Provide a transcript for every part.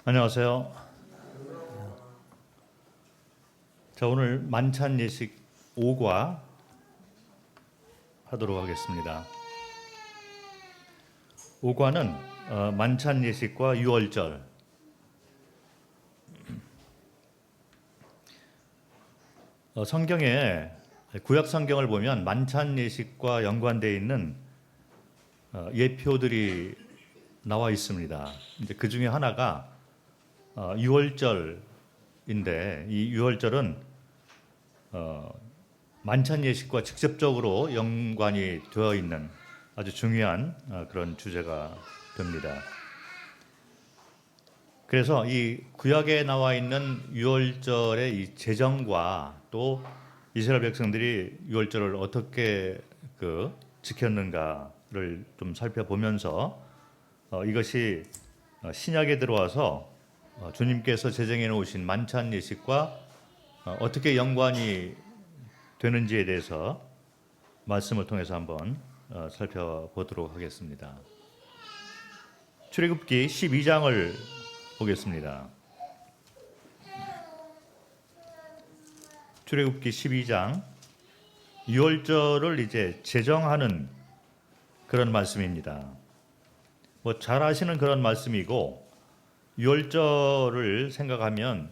안녕하세요. 자, 오늘 만찬 예식 5과 하도록 하겠습니다. 5과는 만찬 예식과 유월절. 성경에 구약 성경을 보면 만찬 예식과 연관되어 있는 예표들이 나와 있습니다. 이제 그 중에 하나가 유월절인데, 이 유월절은 만찬 예식과 직접적으로 연관이 되어 있는 아주 중요한 그런 주제가 됩니다. 그래서 이 구약에 나와 있는 유월절의 이 제정과 또 이스라엘 백성들이 유월절을 어떻게 지켰는가를 좀 살펴보면서 이것이 신약에 들어와서 주님께서 제정해 놓으신 만찬 예식과 어떻게 연관이 되는지에 대해서 말씀을 통해서 한번 살펴보도록 하겠습니다. 출애굽기 12장을 보겠습니다. 출애굽기 12장 유월절을 이제 제정하는 그런 말씀입니다. 뭐 잘 아시는 그런 말씀이고, 유월절을 생각하면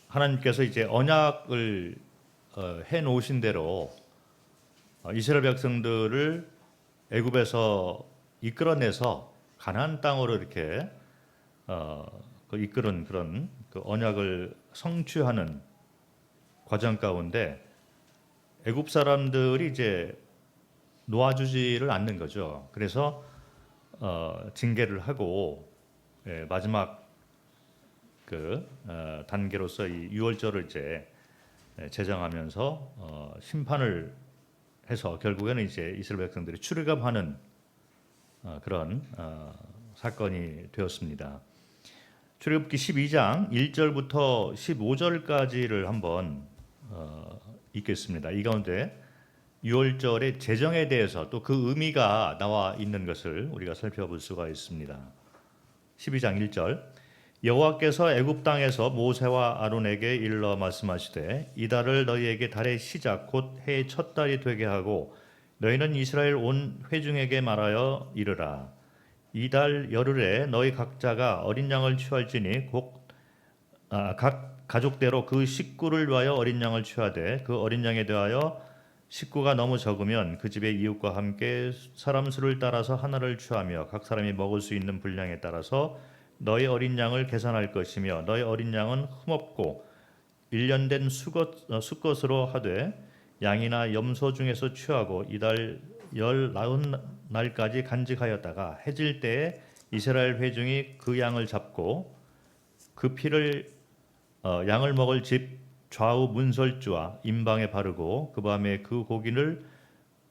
하나님께서 이제 언약을 해 놓으신 대로 이스라엘 백성들을 애굽에서 이끌어내서 가나안 땅으로 이렇게 이끄는 그런 언약을 성취하는 과정 가운데 애굽 사람들이 이제 놓아주지를 않는 거죠. 그래서 징계를 하고 마지막 단계로서 이 유월절을 이제 제정하면서 심판을 해서 결국에는 이제 이스라엘 백성들이 출애굽하는 그런 사건이 되었습니다. 출애굽기 12장 1절부터 15절까지를 한번 읽겠습니다. 이 가운데 유월절의 제정에 대해서 또 그 의미가 나와 있는 것을 우리가 살펴볼 수가 있습니다. 12장 1절 여호와께서 애굽 땅에서 모세와 아론에게 일러 말씀하시되 이 달을 너희에게 달의 시작 곧 해의 첫 달이 되게 하고 너희는 이스라엘 온 회중에게 말하여 이르라 이 달 열흘에 너희 각자가 어린 양을 취할지니 각 가족대로 그 식구를 위하여 어린 양을 취하되 그 어린 양에 대하여 식구가 너무 적으면 그 집의 이웃과 함께 사람 수를 따라서 하나를 취하며 각 사람이 먹을 수 있는 분량에 따라서 너희 어린 양을 계산할 것이며 너희 어린 양은 흠없고 1년 된 수것으로 하되 양이나 염소 중에서 취하고 이달 열 나흔 날까지 간직하였다가 해질 때에 이스라엘 회중이 그 양을 잡고 그 피를 양을 먹을 집 좌우 문설주와 임방에 바르고 그 밤에 그 고기를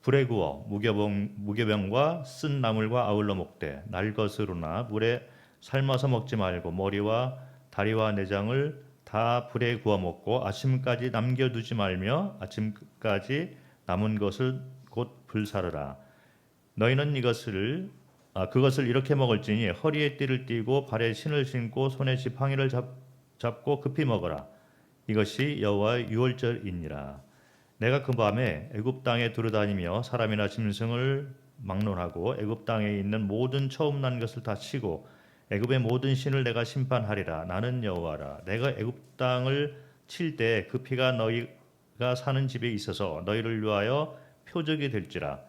불에 구워 무교병과 쓴 나물과 아울러 먹되 날 것으로나 물에 삶아서 먹지 말고 머리와 다리와 내장을 다 불에 구워 먹고 아침까지 남겨두지 말며 아침까지 남은 것을 곧 불사르라. 너희는 그것을 이렇게 먹을지니 허리에 띠를 띠고 발에 신을 신고 손에 지팡이를 잡고 급히 먹어라. 이것이 여호와의 유월절이니라. 내가 그 밤에 애굽 땅에 두루다니며 사람이나 짐승을 막론하고 애굽 땅에 있는 모든 처음 난 것을 다 치고 애굽의 모든 신을 내가 심판하리라. 나는 여호와라. 내가 애굽 땅을 칠 때 그 피가 너희가 사는 집에 있어서 너희를 위하여 표적이 될지라.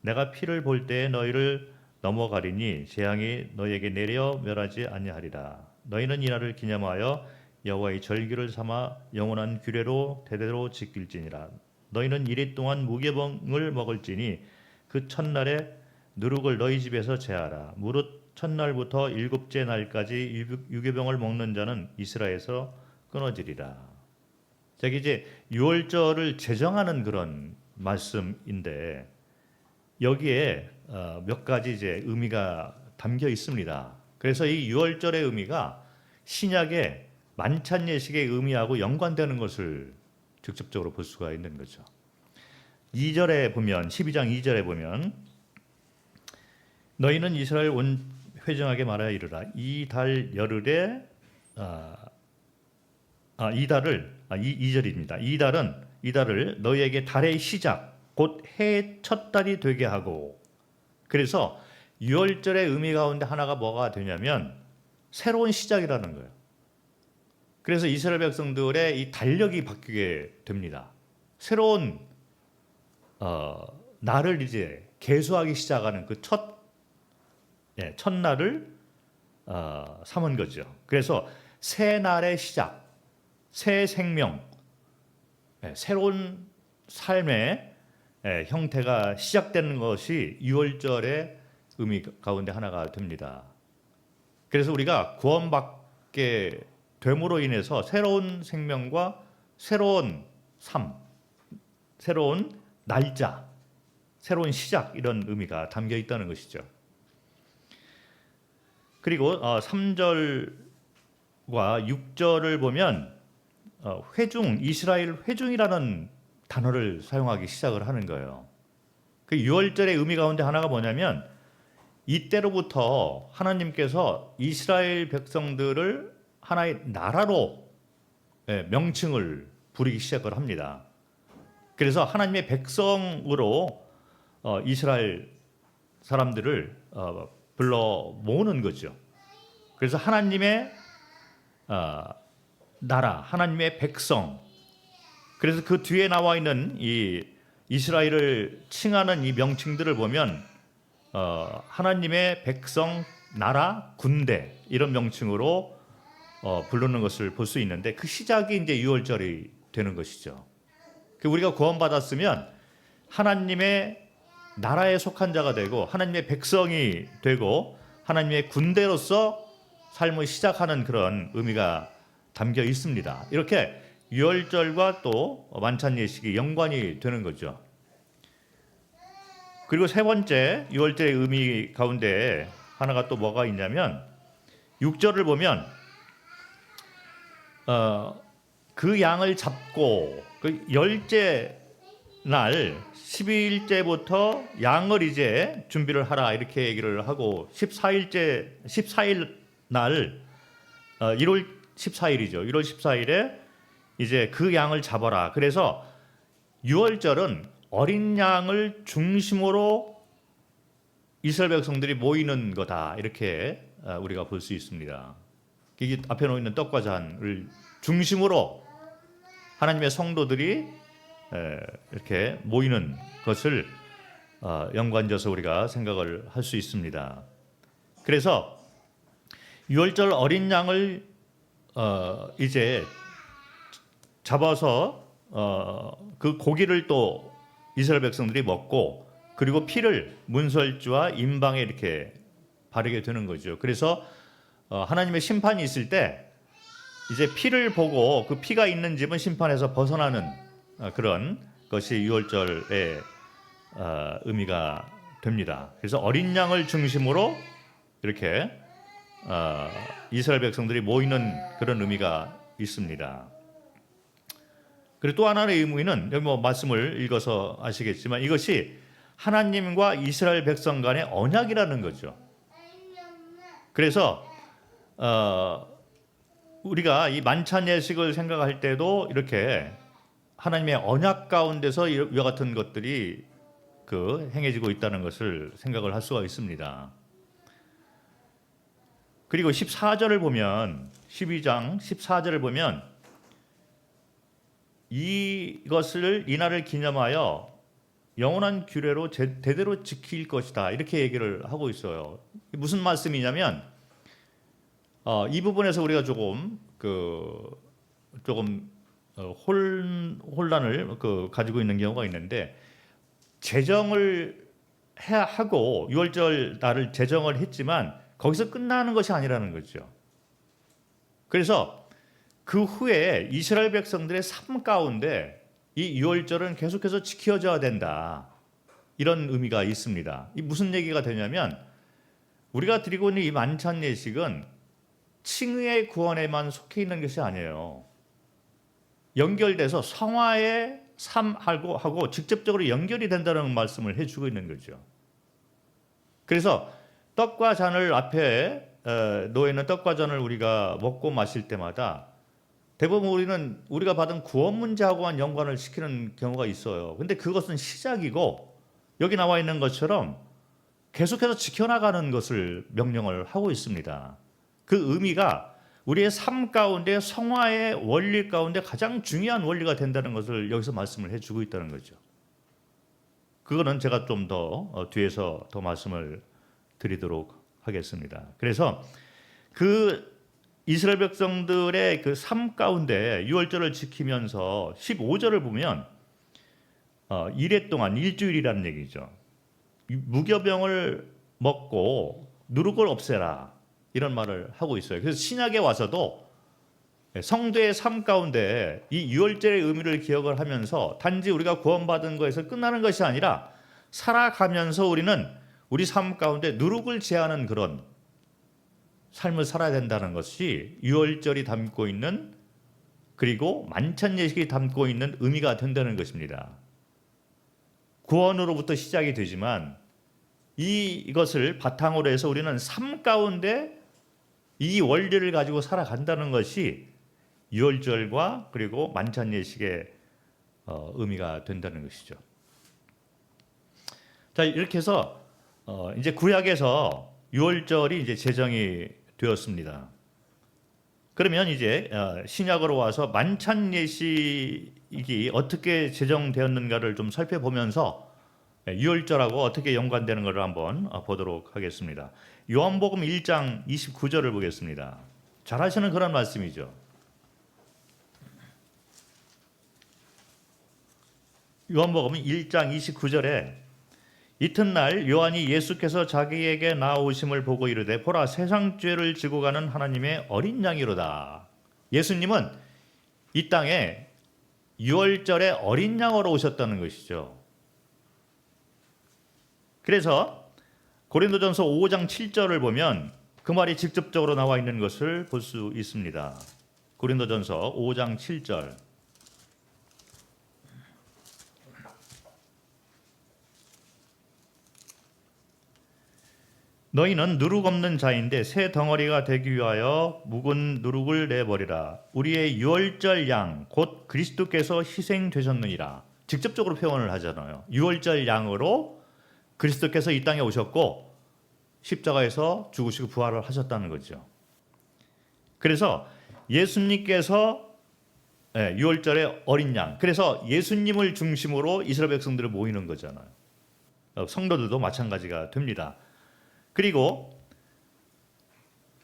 내가 피를 볼 때에 너희를 넘어가리니 재앙이 너희에게 내려 멸하지 아니하리라. 너희는 이날을 기념하여 여호와의 절기를 삼아 영원한 규례로 대대로 지킬지니라. 너희는 이래 동안 무교병을 먹을지니 그 첫날에 누룩을 너희 집에서 제하라. 무릇 첫날부터 일곱째 날까지 유교병을 먹는 자는 이스라엘에서 끊어지리라. 자, 이제 유월절을 제정하는 그런 말씀인데 여기에 몇 가지 이제 의미가 담겨 있습니다. 그래서 이 유월절의 의미가 신약의 만찬 예식의 의미하고 연관되는 것을 직접적으로 볼 수가 있는 거죠. 2절에 보면 12장 2절에 보면 너희는 이스라엘 온 회중에게 말하여 이르라. 이 달 열흘에 이 달을 이 절입니다. 이 달을 너희에게 달의 시작 곧 해의 첫 달이 되게 하고. 그래서 유월절의 의미 가운데 하나가 뭐가 되냐면 새로운 시작이라는 거예요. 그래서 이스라엘 백성들의 이 달력이 바뀌게 됩니다. 새로운 날을 이제 계수하기 시작하는 그 첫날을 삼은 거죠. 그래서 새 날의 시작, 새 생명, 새로운 삶의 형태가 시작되는 것이 유월절의 의미 가운데 하나가 됩니다. 그래서 우리가 구원받게 됨으로 인해서 새로운 생명과 새로운 삶, 새로운 날짜, 새로운 시작 이런 의미가 담겨 있다는 것이죠. 그리고 3절과 6절을 보면 회중, 이스라엘 회중이라는 단어를 사용하기 시작을 하는 거예요. 그 유월절의 의미 가운데 하나가 뭐냐면 이때로부터 하나님께서 이스라엘 백성들을 하나의 나라로 명칭을 부리기 시작을 합니다. 그래서 하나님의 백성으로 이스라엘 사람들을 불러 모으는 거죠. 그래서 하나님의 나라, 하나님의 백성. 그래서 그 뒤에 나와 있는 이 이스라엘을 칭하는 이 명칭들을 보면 하나님의 백성, 나라, 군대 이런 명칭으로 부르는 것을 볼 수 있는데 그 시작이 이제 유월절이 되는 것이죠. 우리가 구원받았으면 하나님의 나라에 속한 자가 되고 하나님의 백성이 되고 하나님의 군대로서 삶을 시작하는 그런 의미가 담겨 있습니다. 이렇게 유월절과 또 만찬 예식이 연관이 되는 거죠. 그리고 세 번째 유월절의 의미 가운데 하나가 또 뭐가 있냐면 6절을 보면 그 양을 잡고 그 열째 날 12일째부터 양을 이제 준비를 하라 이렇게 얘기를 하고 14일 날 1월 14일이죠. 1월 14일에 이제 그 양을 잡아라. 그래서 유월절은 어린 양을 중심으로 이스라엘 백성들이 모이는 거다 이렇게 우리가 볼 수 있습니다. 이게 앞에 놓여 있는 떡과 잔을 중심으로 하나님의 성도들이 이렇게 모이는 것을 연관져서 우리가 생각을 할 수 있습니다. 그래서 유월절 어린 양을 이제 잡아서 그 고기를 또 이스라엘 백성들이 먹고 그리고 피를 문설주와 임방에 이렇게 바르게 되는 거죠. 그래서 하나님의 심판이 있을 때 이제 피를 보고 그 피가 있는 집은 심판에서 벗어나는 그런 것이 유월절의 의미가 됩니다. 그래서 어린 양을 중심으로 이렇게 이스라엘 백성들이 모이는 그런 의미가 있습니다. 그리고 또 하나의 의미는 여기 말씀을 읽어서 아시겠지만 이것이 하나님과 이스라엘 백성 간의 언약이라는 거죠. 그래서 우리가 이 만찬 예식을 생각할 때도 이렇게 하나님의 언약 가운데서 이와 같은 것들이 행해지고 있다는 것을 생각을 할 수가 있습니다. 그리고 14절을 보면 12장 14절을 보면 이날을 기념하여 영원한 규례로 대대로 지킬 것이다 이렇게 얘기를 하고 있어요. 무슨 말씀이냐면 이 부분에서 우리가 조금 혼란을 가지고 있는 경우가 있는데 제정을 해야 하고 유월절 날을 제정을 했지만 거기서 끝나는 것이 아니라는 거죠. 그래서 그 후에 이스라엘 백성들의 삶 가운데 이 유월절은 계속해서 지켜져야 된다. 이런 의미가 있습니다. 이 무슨 얘기가 되냐면 우리가 드리고 있는 이 만찬 예식은 칭의의 구원에만 속해 있는 것이 아니에요. 연결돼서 성화의 삶하고 직접적으로 연결이 된다는 말씀을 해주고 있는 거죠. 그래서 떡과 잔을 앞에 놓여 있는 떡과 잔을 우리가 먹고 마실 때마다 대부분 우리는 우리가 받은 구원 문제하고만 연관을 시키는 경우가 있어요. 근데 그것은 시작이고 여기 나와 있는 것처럼 계속해서 지켜나가는 것을 명령을 하고 있습니다. 그 의미가 우리의 삶 가운데 성화의 원리 가운데 가장 중요한 원리가 된다는 것을 여기서 말씀을 해주고 있다는 거죠. 그거는 제가 좀 더 뒤에서 더 말씀을 드리도록 하겠습니다. 그래서 그 이스라엘 백성들의 그 삶 가운데 유월절을 지키면서 15절을 보면 이래 동안 일주일이라는 얘기죠. 무교병을 먹고 누룩을 없애라 이런 말을 하고 있어요. 그래서 신약에 와서도 성도의 삶 가운데 이 유월절의 의미를 기억을 하면서 단지 우리가 구원받은 것에서 끝나는 것이 아니라 살아가면서 우리는 우리 삶 가운데 누룩을 제하는 그런 삶을 살아야 된다는 것이 유월절이 담고 있는 그리고 만찬 예식이 담고 있는 의미가 된다는 것입니다. 구원으로부터 시작이 되지만 이것을 바탕으로 해서 우리는 삶 가운데 이 원리를 가지고 살아간다는 것이 유월절과 그리고 만찬 예식의 의미가 된다는 것이죠. 자, 이렇게 해서 이제 구약에서 유월절이 이제 제정이 되었습니다. 그러면 이제 신약으로 와서 만찬 예식이 어떻게 제정되었는가를 좀 살펴보면서 유월절하고 어떻게 연관되는 것을 한번 보도록 하겠습니다. 요한복음 1장 29절을 보겠습니다. 잘 하시는 그런 말씀이죠. 요한복음 1장 29절에 이튿날 요한이 예수께서 자기에게 나오심을 보고 이르되 보라 세상 죄를 지고 가는 하나님의 어린 양이로다. 예수님은 이 땅에 유월절에 어린 양으로 오셨다는 것이죠. 그래서 고린도전서 5장 7절을 보면 그 말이 직접적으로 나와 있는 것을 볼 수 있습니다. 고린도전서 5장 7절. 너희는 누룩 없는 자인데 새 덩어리가 되기 위하여 묵은 누룩을 내버리라. 우리의 유월절 양 곧 그리스도께서 희생되셨느니라. 직접적으로 표현을 하잖아요. 유월절 양으로 그리스도께서 이 땅에 오셨고 십자가에서 죽으시고 부활을 하셨다는 거죠. 그래서 예수님께서 유월절의 어린 양, 그래서 예수님을 중심으로 이스라엘 백성들이 모이는 거잖아요. 성도들도 마찬가지가 됩니다. 그리고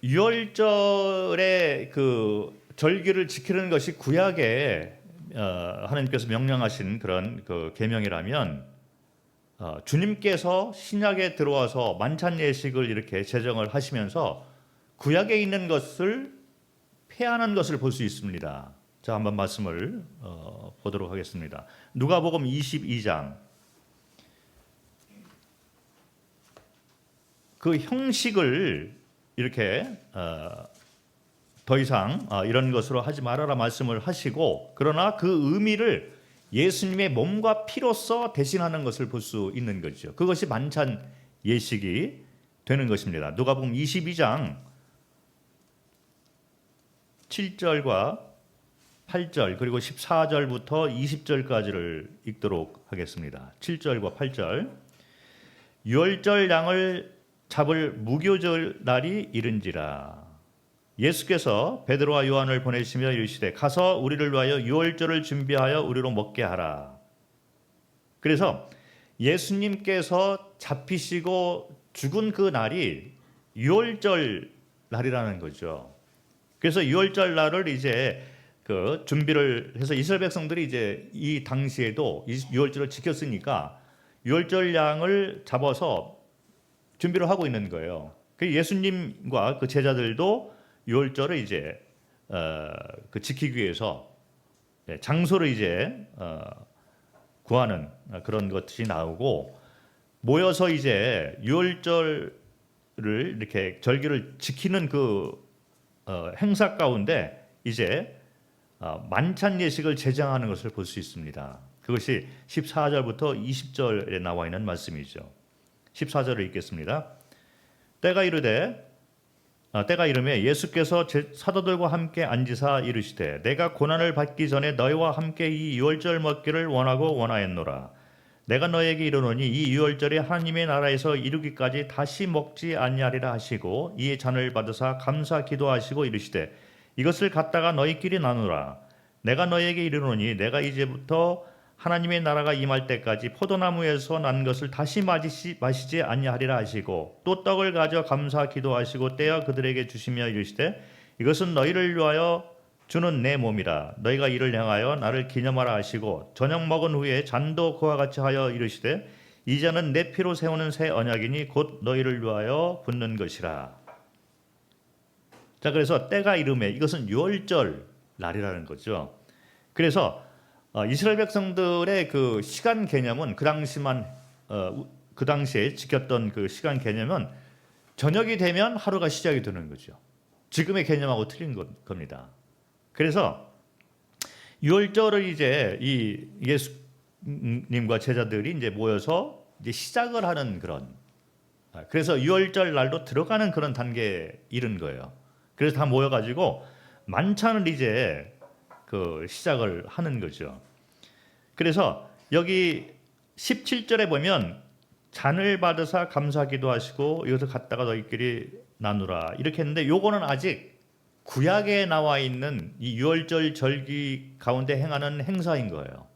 유월절의 그 절기를 지키는 것이 구약에 하나님께서 명령하신 그런 그 계명이라면 주님께서 신약에 들어와서 만찬 예식을 이렇게 제정을 하시면서 구약에 있는 것을 폐하는 것을 볼 수 있습니다. 자, 한번 말씀을 보도록 하겠습니다. 누가복음 22장. 그 형식을 이렇게 더 이상 이런 것으로 하지 말아라 말씀을 하시고, 그러나 그 의미를 예수님의 몸과 피로써 대신하는 것을 볼 수 있는 거죠. 그것이 만찬 예식이 되는 것입니다. 누가복음 22장 7절과 8절 그리고 14절부터 20절까지를 읽도록 하겠습니다. 7절과 8절. 유월절 양을 잡을 무교절 날이 이른지라. 예수께서 베드로와 요한을 보내시며 이르시되 가서 우리를 위하여 유월절을 준비하여 우리로 먹게 하라. 그래서 예수님께서 잡히시고 죽은 그 날이 유월절 날이라는 거죠. 그래서 유월절 날을 이제 그 준비를 해서 이스라엘 백성들이 이제 이 당시에도 유월절을 지켰으니까 유월절 양을 잡아서 준비를 하고 있는 거예요. 그 예수님과 그 제자들도 유월절을 이제 그 지키기 위해서 장소를 이제 구하는 그런 것이 나오고, 모여서 이제 유월절을 이렇게 절기를 지키는 그 행사 가운데 이제 만찬 예식을 제정하는 것을 볼 수 있습니다. 그것이 14절부터 20절에 나와 있는 말씀이죠. 14절을 읽겠습니다. 때가 이르매 예수께서 사도들과 함께 앉으사 이르시되 내가 고난을 받기 전에 너희와 함께 이 유월절 먹기를 원하였노라. 내가 너에게 이르노니 이 유월절이 하나님의 나라에서 이루기까지 다시 먹지 아니하리라 하시고 이에 잔을 받으사 감사 기도하시고 이르시되 이것을 갖다가 너희끼리 나누라. 내가 너에게 이르노니 내가 이제부터 하나님의 나라가 임할 때까지 포도나무에서 난 것을 다시 마시지 아니하리라 하시고 또 떡을 가져 감사 기도하시고 떼어 그들에게 주시며 이르시되 이것은 너희를 위하여 주는 내 몸이라. 너희가 이를 향하여 나를 기념하라 하시고 저녁 먹은 후에 잔도 그와 같이 하여 이르시되 이 잔은 내 피로 세우는 새 언약이니 곧 너희를 위하여 붓는 것이라. 자, 그래서 때가 이르매 이것은 유월절 날이라는 거죠. 그래서 이스라엘 백성들의 그 시간 개념은 그 당시에 지켰던 그 시간 개념은 저녁이 되면 하루가 시작이 되는 거죠. 지금의 개념하고 틀린 겁니다. 그래서 유월절을 이제 이 예수님과 제자들이 이제 모여서 이제 시작을 하는 그런, 그래서 유월절 날도 들어가는 그런 단계에 이른 거예요. 그래서 다 모여가지고 만찬을 이제 그 시작을 하는 거죠. 그래서 여기 17절에 보면 잔을 받으사 감사 기도하시고 이것을 갖다가 너희끼리 나누라 이렇게 했는데 요거는 아직 구약에 나와 있는 이 유월절 절기 가운데 행하는 행사인 거예요.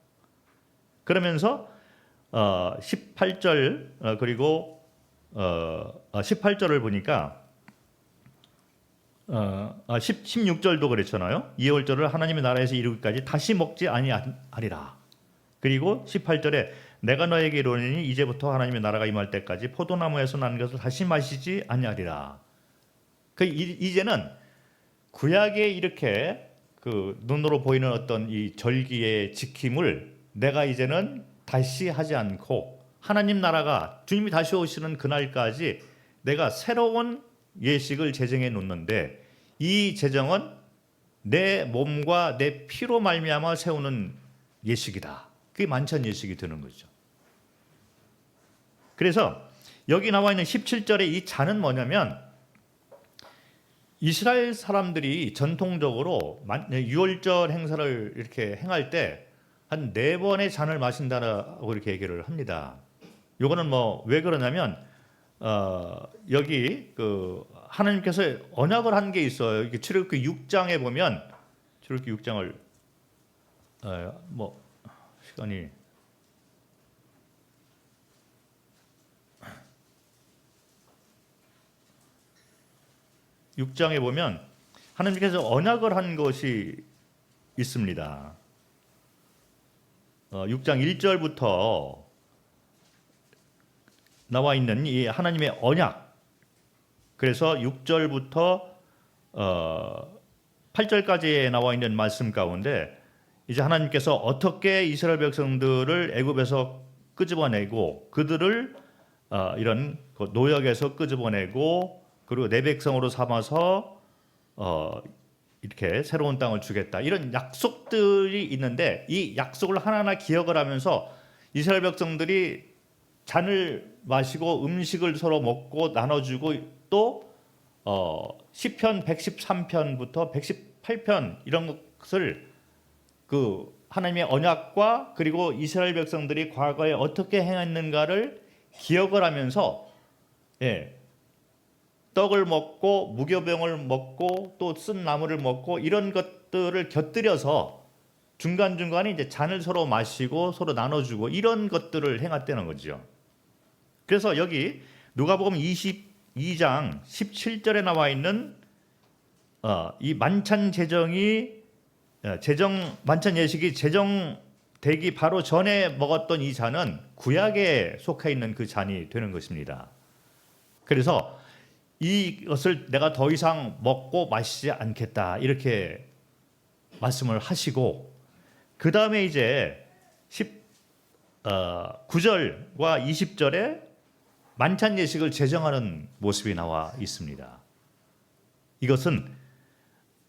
그러면서 18절 그리고 18절을 보니까 16절도 그랬잖아요. 이 유월절을 하나님의 나라에서 이루기까지 다시 먹지 아니하리라. 그리고 18절에 내가 너에게 이르노니 이제부터 하나님의 나라가 임할 때까지 포도나무에서 난 것을 다시 마시지 아니하리라. 이제는 구약에 이렇게 그 눈으로 보이는 어떤 이 절기의 지킴을 내가 이제는 다시 하지 않고 하나님 나라가 주님이 다시 오시는 그날까지 내가 새로운 예식을 제정해 놓는데 이 제정은 내 몸과 내 피로 말미암아 세우는 예식이다. 그게 만찬 예식이 되는 거죠. 그래서 여기 나와 있는 17절의 이 잔은 뭐냐면 이스라엘 사람들이 전통적으로 유월절 행사를 이렇게 행할 때 한 4번의 잔을 마신다고 이렇게 얘기를 합니다. 요거는 뭐 왜 그러냐면 여기 그 하나님께서 언약을 한 게 있어요. 이게 출애굽기 6장에 보면 출애굽기 6장을 뭐 시간이 6장에 보면 하나님께서 언약을 한 것이 있습니다. 6장 1절부터 나와 있는 이 하나님의 언약. 그래서 6절부터 8절까지에 나와 있는 말씀 가운데 이제 하나님께서 어떻게 이스라엘 백성들을 애굽에서 끄집어내고 그들을 이런 노역에서 끄집어내고 그리고 내 백성으로 삼아서 이렇게 새로운 땅을 주겠다. 이런 약속들이 있는데 이 약속을 하나하나 기억을 하면서 이스라엘 백성들이 잔을 마시고 음식을 서로 먹고 나눠주고 또 시편 113편부터 118편 이런 것을 그 하나님의 언약과 그리고 이스라엘 백성들이 과거에 어떻게 행했는가를 기억을 하면서 떡을 먹고 무교병을 먹고 또 쓴 나물을 먹고 이런 것들을 곁들여서 중간중간에 이제 잔을 서로 마시고 서로 나눠주고 이런 것들을 행했다는 거죠. 그래서 여기 누가복음 22장 17절에 나와 있는 이 만찬 만찬 예식이 제정되기 바로 전에 먹었던 이 잔은 구약에 속해 있는 그 잔이 되는 것입니다. 그래서 이것을 내가 더 이상 먹고 마시지 않겠다 이렇게 말씀을 하시고 그 다음에 이제 9절과 20절에 만찬 예식을 제정하는 모습이 나와 있습니다. 이것은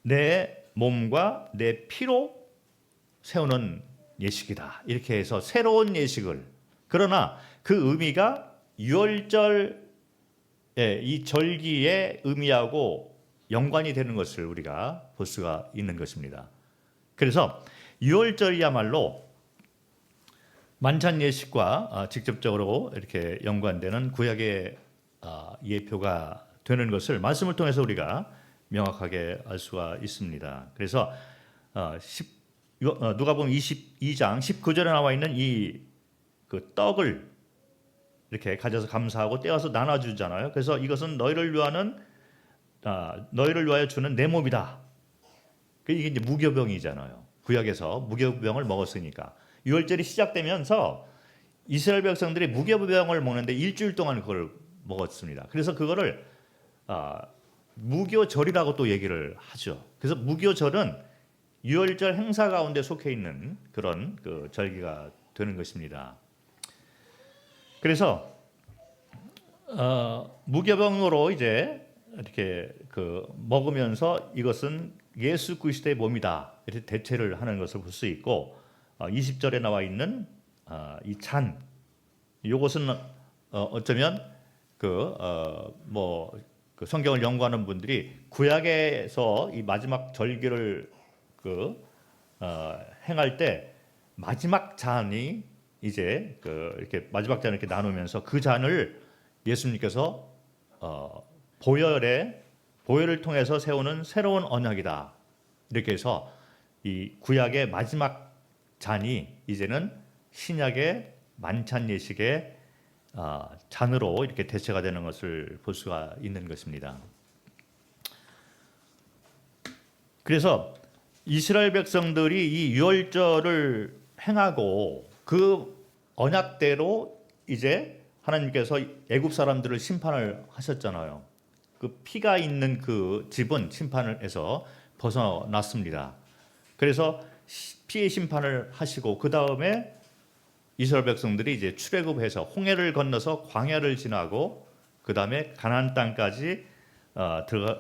내 몸과 내 피로 세우는 예식이다. 이렇게 해서 새로운 예식을, 그러나 그 의미가 유월절에 이 절기의 의미하고 연관이 되는 것을 우리가 볼 수가 있는 것입니다. 그래서 유월절이야말로 만찬 예식과 직접적으로 이렇게 연관되는 구약의 예표가 되는 것을 말씀을 통해서 우리가 명확하게 알 수가 있습니다. 그래서 누가복음 22장 19절에 나와 있는 이 그 떡을 이렇게 가져서 감사하고 떼어서 나눠주잖아요. 그래서 이것은 너희를 위하여 주는 내 몸이다. 이게 이제 무교병이잖아요. 구약에서 무교병을 먹었으니까 유월절이 시작되면서 이스라엘 백성들이 무교병을 먹는데 일주일 동안 그걸 먹었습니다. 그래서 그거를 무교절이라고 또 얘기를 하죠. 그래서 무교절은 유월절 행사 가운데 속해 있는 그런 그 절기가 되는 것입니다. 그래서 무교병으로 이제 이렇게 그 먹으면서 이것은 예수 그리스도의 몸이다 이렇게 대체를 하는 것을 볼 수 있고 20절에 나와 있는 이 잔 이것은 어쩌면 그 성경을 연구하는 분들이 구약에서 이 마지막 절기를 행할 때 마지막 잔이 이제 이렇게 마지막 잔을 이렇게 나누면서 그 잔을 예수님께서 보혈을 통해서 세우는 새로운 언약이다. 이렇게 해서 이 구약의 마지막 잔이 이제는 신약의 만찬 예식의 잔으로 이렇게 대체가 되는 것을 볼 수가 있는 것입니다. 그래서 이스라엘 백성들이 이 유월절을 행하고 그 언약대로 이제 하나님께서 애굽 사람들을 심판을 하셨잖아요. 그 피가 있는 그 집은 심판을 해서 벗어났습니다. 그래서 피의 심판을 하시고 그 다음에 이스라엘 백성들이 이제 출애굽해서 홍해를 건너서 광야를 지나고 그 다음에 가나안 땅까지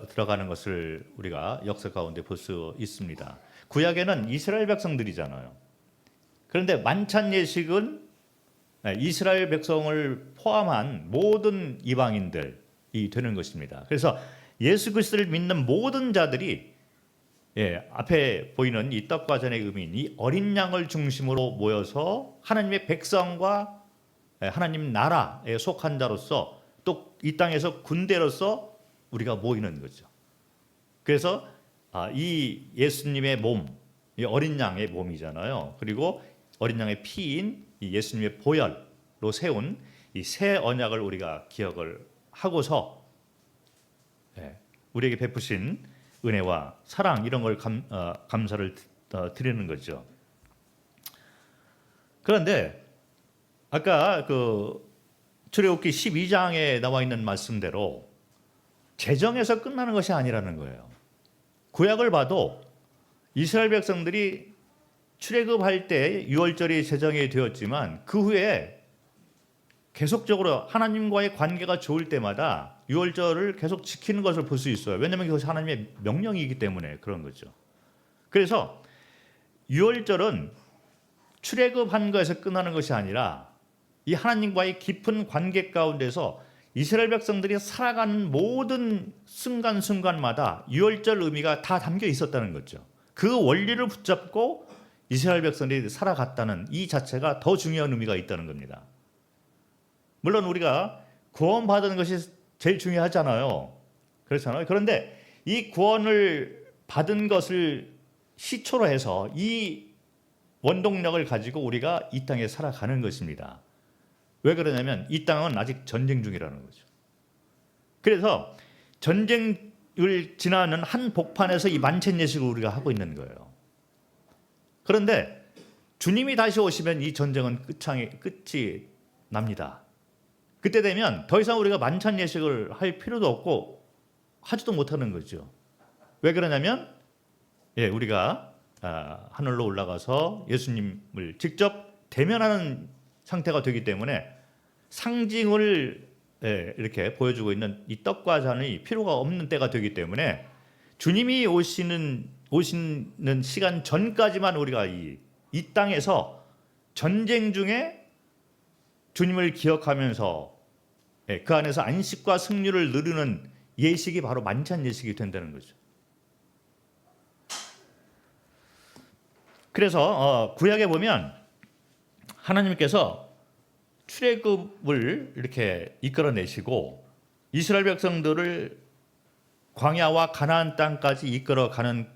들어가는 것을 우리가 역사 가운데 볼 수 있습니다. 구약에는 이스라엘 백성들이잖아요. 그런데 만찬 예식은 이스라엘 백성을 포함한 모든 이방인들이 되는 것입니다. 그래서 예수 그리스도를 믿는 모든 자들이 앞에 보이는 이 떡과 잔의 의미인 이 어린 양을 중심으로 모여서 하나님의 백성과 하나님 나라에 속한 자로서 또 이 땅에서 군대로서 우리가 모이는 거죠. 그래서 이 예수님의 몸, 이 어린 양의 몸이잖아요. 그리고 어린 양의 피인 이 예수님의 보혈로 세운 이 새 언약을 우리가 기억을 하고서 우리에게 베푸신 은혜와 사랑 이런 걸 감사를 드리는 거죠. 그런데 아까 그 출애굽기 12장에 나와 있는 말씀대로 제정에서 끝나는 것이 아니라는 거예요. 구약을 봐도 이스라엘 백성들이 출애굽할 때 유월절이 제정이 되었지만 그 후에 계속적으로 하나님과의 관계가 좋을 때마다 유월절을 계속 지키는 것을 볼 수 있어요. 왜냐하면 그것이 하나님의 명령이기 때문에 그런 거죠. 그래서 유월절은 출애굽한 것에서 끝나는 것이 아니라 이 하나님과의 깊은 관계 가운데서 이스라엘 백성들이 살아가는 모든 순간순간마다 유월절 의미가 다 담겨 있었다는 거죠. 그 원리를 붙잡고 이스라엘 백성들이 살아갔다는 이 자체가 더 중요한 의미가 있다는 겁니다. 물론 우리가 구원받은 것이 제일 중요하잖아요. 그렇잖아요. 그런데 이 구원을 받은 것을 시초로 해서 이 원동력을 가지고 우리가 이 땅에 살아가는 것입니다. 왜 그러냐면 이 땅은 아직 전쟁 중이라는 거죠. 그래서 전쟁을 지나는 한 복판에서 이 만찬 예식을 우리가 하고 있는 거예요. 그런데 주님이 다시 오시면 이 전쟁은 끝이 납니다. 그때 되면 더 이상 우리가 만찬 예식을 할 필요도 없고 하지도 못하는 거죠. 왜 그러냐면 우리가 하늘로 올라가서 예수님을 직접 대면하는 상태가 되기 때문에 상징을 이렇게 보여주고 있는 이 떡과 잔이 필요가 없는 때가 되기 때문에 주님이 오시는 시간 전까지만 우리가 이 땅에서 전쟁 중에 주님을 기억하면서 그 안에서 안식과 승리를 누리는 예식이 바로 만찬 예식이 된다는 거죠. 그래서 구약에 보면 하나님께서 출애굽을 이렇게 이끌어내시고 이스라엘 백성들을 광야와 가나안 땅까지 이끌어가는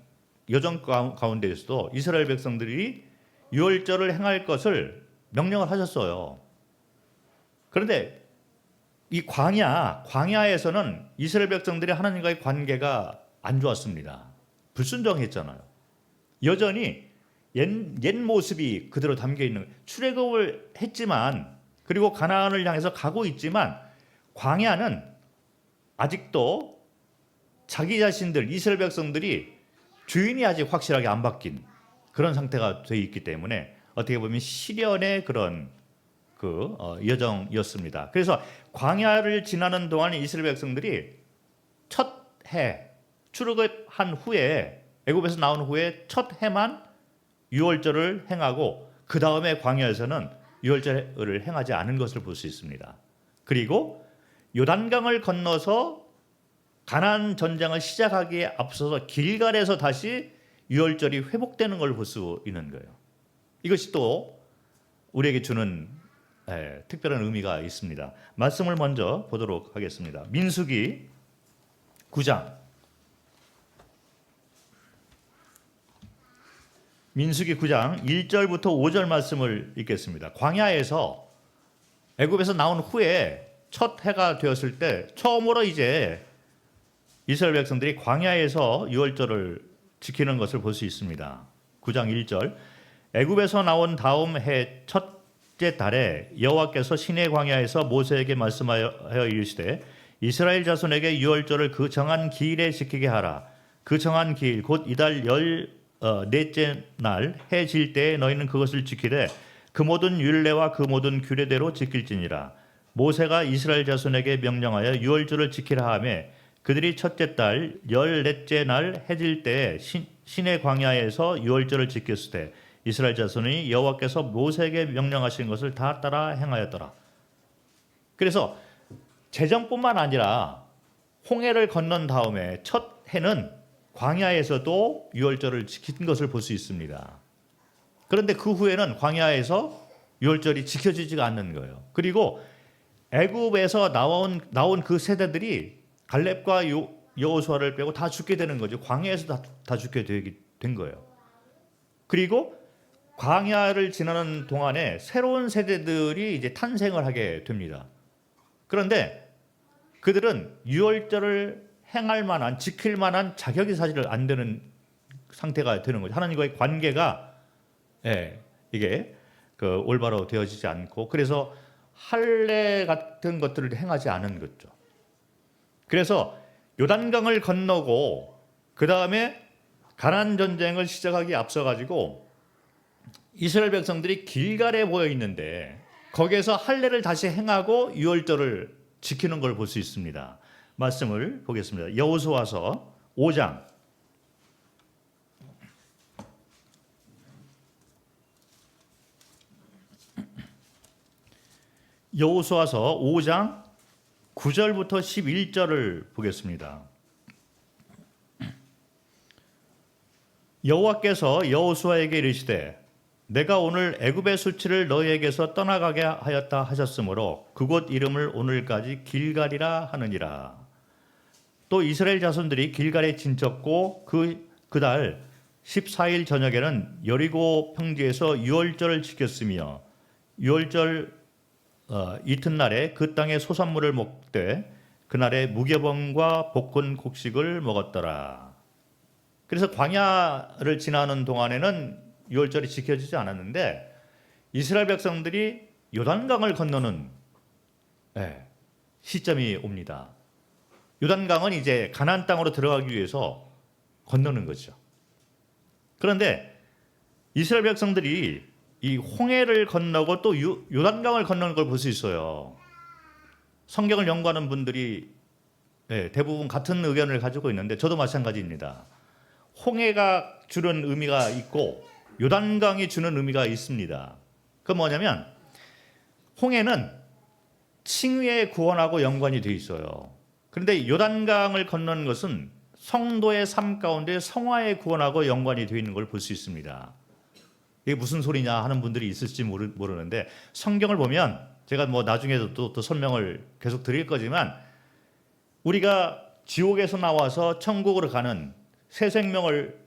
여정 가운데에서도 이스라엘 백성들이 유월절을 행할 것을 명령을 하셨어요. 그런데 이 광야에서는 이스라엘 백성들이 하나님과의 관계가 안 좋았습니다. 불순종했잖아요. 여전히 옛 모습이 그대로 담겨 있는 거예요. 출애굽을 했지만 그리고 가나안을 향해서 가고 있지만 광야는 아직도 자기 자신들 이스라엘 백성들이 주인이 아직 확실하게 안 바뀐 그런 상태가 되어 있기 때문에 어떻게 보면 시련의 그런 여정이었습니다. 그래서 광야를 지나는 동안 이스라엘 백성들이 첫 해 출애굽한 후에 애굽에서 나온 후에 첫 해만 유월절을 행하고 그 다음에 광야에서는 유월절을 행하지 않은 것을 볼 수 있습니다. 그리고 요단강을 건너서 가나안 전쟁을 시작하기에 앞서서 길갈에서 다시 유월절이 회복되는 걸 볼 수 있는 거예요. 이것이 또 우리에게 주는 특별한 의미가 있습니다. 말씀을 먼저 보도록 하겠습니다. 민수기 9장 민수기 9장 1절부터 5절 말씀을 읽겠습니다. 광야에서 애굽에서 나온 후에 첫 해가 되었을 때 처음으로 이제 이스라엘 백성들이 광야에서 유월절을 지키는 것을 볼 수 있습니다. 9장 1절 애굽에서 나온 다음 해 첫째 달에 여호와께서 시내 광야에서 모세에게 말씀하여 이르시되 이스라엘 자손에게 유월절을 그 정한 기일에 지키게 하라. 그 정한 기일 곧 이달 넷째 날 해 질 때에 너희는 그것을 지키되 그 모든 율례와 그 모든 규례대로 지킬지니라. 모세가 이스라엘 자손에게 명령하여 유월절을 지키라 하매 그들이 첫째 달 14째 날 해 질 때에 시내 광야에서 유월절을 지켰을 때 이스라엘 자손이 여호와께서 모세에게 명령하신 것을 다 따라 행하였더라. 그래서 제정뿐만 아니라 홍해를 건넌 다음에 첫 해는 광야에서도 유월절을 지킨 것을 볼 수 있습니다. 그런데 그 후에는 광야에서 유월절이 지켜지지가 않는 거예요. 그리고 애굽에서 나온 그 세대들이 갈렙과 여호수아를 빼고 다 죽게 되는 거죠. 광야에서 다 죽게 된 거예요. 그리고 광야를 지나는 동안에 새로운 세대들이 이제 탄생을 하게 됩니다. 그런데 그들은 유월절을 행할 만한 지킬 만한 자격이 사실 안 되는 상태가 되는 거죠. 하나님과의 관계가 이게 올바로 되어지지 않고 그래서 할례 같은 것들을 행하지 않은 거죠. 그래서 요단강을 건너고 그 다음에 가나안 전쟁을 시작하기에 앞서 가지고 이스라엘 백성들이 길갈에 모여 있는데 거기에서 할례를 다시 행하고 유월절을 지키는 걸 볼 수 있습니다. 말씀을 보겠습니다. 여호수아서 5장 여호수아서 5장 9절부터 11절을 보겠습니다. 여호와께서 여호수아에게 이르시되 내가 오늘 애굽의 수치를 너희에게서 떠나가게 하였다 하셨으므로 그곳 이름을 오늘까지 길갈이라 하느니라. 또 이스라엘 자손들이 길갈에 진쳤고 그달 14일 저녁에는 여리고 평지에서 유월절을 지켰으며 유월절 이튿날에 그 땅의 소산물을 먹되 그날에 무교병과 볶은 곡식을 먹었더라. 그래서 광야를 지나는 동안에는 유월절이 지켜지지 않았는데 이스라엘 백성들이 요단강을 건너는 시점이 옵니다. 요단강은 이제 가나안 땅으로 들어가기 위해서 건너는 거죠. 그런데 이스라엘 백성들이 이 홍해를 건너고 또 요단강을 건너는 걸 볼 수 있어요. 성경을 연구하는 분들이 대부분 같은 의견을 가지고 있는데 저도 마찬가지입니다. 홍해가 주는 의미가 있고 요단강이 주는 의미가 있습니다. 그건 뭐냐면 홍해는 칭의의 구원하고 연관이 돼 있어요. 그런데 요단강을 건너는 것은 성도의 삶 가운데 성화의 구원하고 연관이 되어 있는 걸 볼 수 있습니다. 이게 무슨 소리냐 하는 분들이 있을지 모르는데 성경을 보면 제가 뭐 나중에도 또 설명을 계속 드릴 거지만 우리가 지옥에서 나와서 천국으로 가는 새 생명을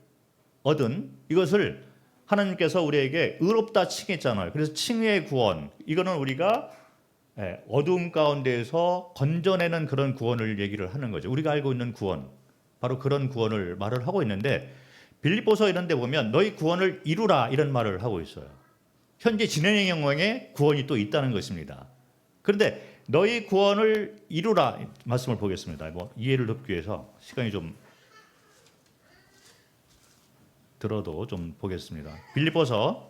얻은 이것을 하나님께서 우리에게 의롭다 칭했잖아요. 그래서 칭의의 구원, 이거는 우리가 어두움 가운데에서 건져내는 그런 구원을 얘기를 하는 거죠. 우리가 알고 있는 구원, 바로 그런 구원을 말을 하고 있는데 빌립보서 이런 데 보면 너희 구원을 이루라 이런 말을 하고 있어요. 현재 진행의 영광에 구원이 또 있다는 것입니다. 그런데 너희 구원을 이루라 말씀을 보겠습니다. 뭐 이해를 돕기 위해서 시간이 좀 들어도 좀 보겠습니다. 빌립보서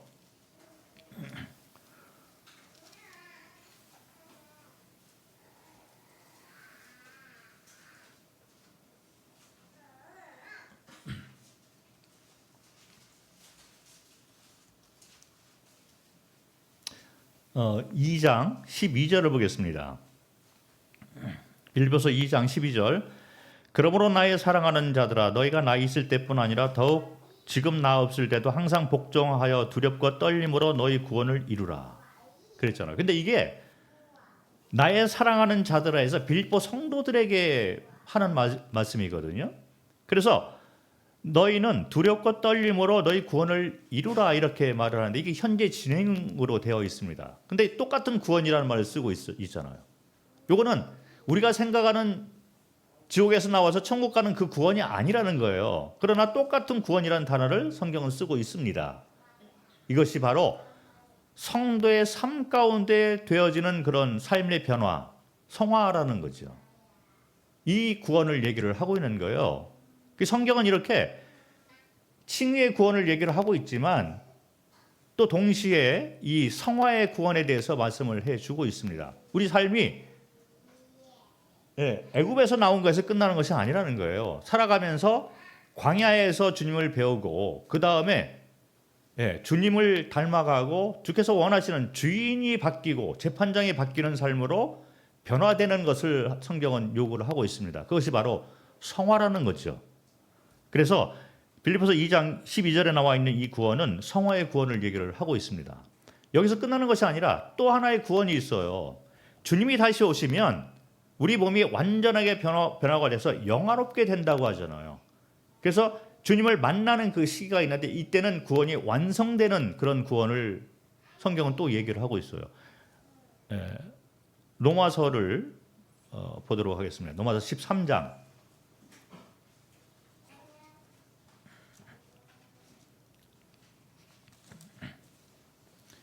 2장 12절을 보겠습니다. 빌립보서 2장 12절. 그러므로 나의 사랑하는 자들아 너희가 나 있을 때뿐 아니라 더욱 지금 나 없을 때도 항상 복종하여 두렵고 떨림으로 너희 구원을 이루라 그랬잖아요. 근데 이게 나의 사랑하는 자들아 해서 빌립보 성도들에게 하는 말씀이거든요. 그래서 너희는 두렵고 떨림으로 너희 구원을 이루라 이렇게 말을 하는데 이게 현재 진행으로 되어 있습니다. 근데 똑같은 구원이라는 말을 쓰고 있잖아요. 요거는 우리가 생각하는 지옥에서 나와서 천국 가는 그 구원이 아니라는 거예요. 그러나 똑같은 구원이라는 단어를 성경은 쓰고 있습니다. 이것이 바로 성도의 삶 가운데 되어지는 그런 삶의 변화, 성화라는 거죠. 이 구원을 얘기를 하고 있는 거예요. 성경은 이렇게 칭의의 구원을 얘기를 하고 있지만 또 동시에 이 성화의 구원에 대해서 말씀을 해주고 있습니다. 우리 삶이 애굽에서 나온 것에서 끝나는 것이 아니라는 거예요. 살아가면서 광야에서 주님을 배우고 그 다음에 주님을 닮아가고 주께서 원하시는 주인이 바뀌고 재판장이 바뀌는 삶으로 변화되는 것을 성경은 요구를 하고 있습니다. 그것이 바로 성화라는 거죠. 그래서 빌립보서 2장 12절에 나와 있는 이 구원은 성화의 구원을 얘기를 하고 있습니다. 여기서 끝나는 것이 아니라 또 하나의 구원이 있어요. 주님이 다시 오시면 우리 몸이 완전하게 변화가 돼서 영화롭게 된다고 하잖아요. 그래서 주님을 만나는 그 시기가 있는데 이때는 구원이 완성되는 그런 구원을 성경은 또 얘기를 하고 있어요. 로마서를 보도록 하겠습니다. 로마서 13장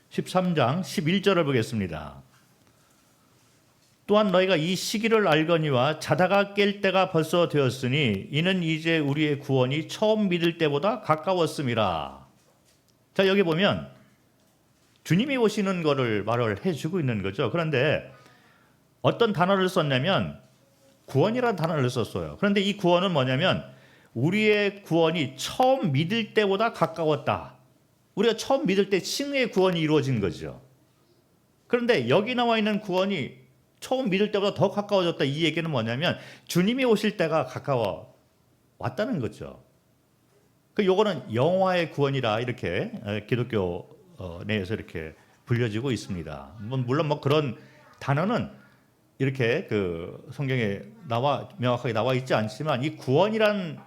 13장 11절을 보겠습니다. 또한 너희가 이 시기를 알거니와 자다가 깰 때가 벌써 되었으니 이는 이제 우리의 구원이 처음 믿을 때보다 가까웠음이라. 자, 여기 보면 주님이 오시는 거를 말을 해주고 있는 거죠. 그런데 어떤 단어를 썼냐면 구원이라는 단어를 썼어요. 그런데 이 구원은 뭐냐면 우리의 구원이 처음 믿을 때보다 가까웠다. 우리가 처음 믿을 때 칭의의 구원이 이루어진 거죠. 그런데 여기 나와 있는 구원이 처음 믿을 때보다 더 가까워졌다. 이 얘기는 뭐냐면 주님이 오실 때가 가까워 왔다는 거죠. 요거는 영화의 구원이라 이렇게 기독교 내에서 이렇게 불려지고 있습니다. 물론 뭐 그런 단어는 이렇게 그 성경에 명확하게 나와 있지 않지만 이 구원이란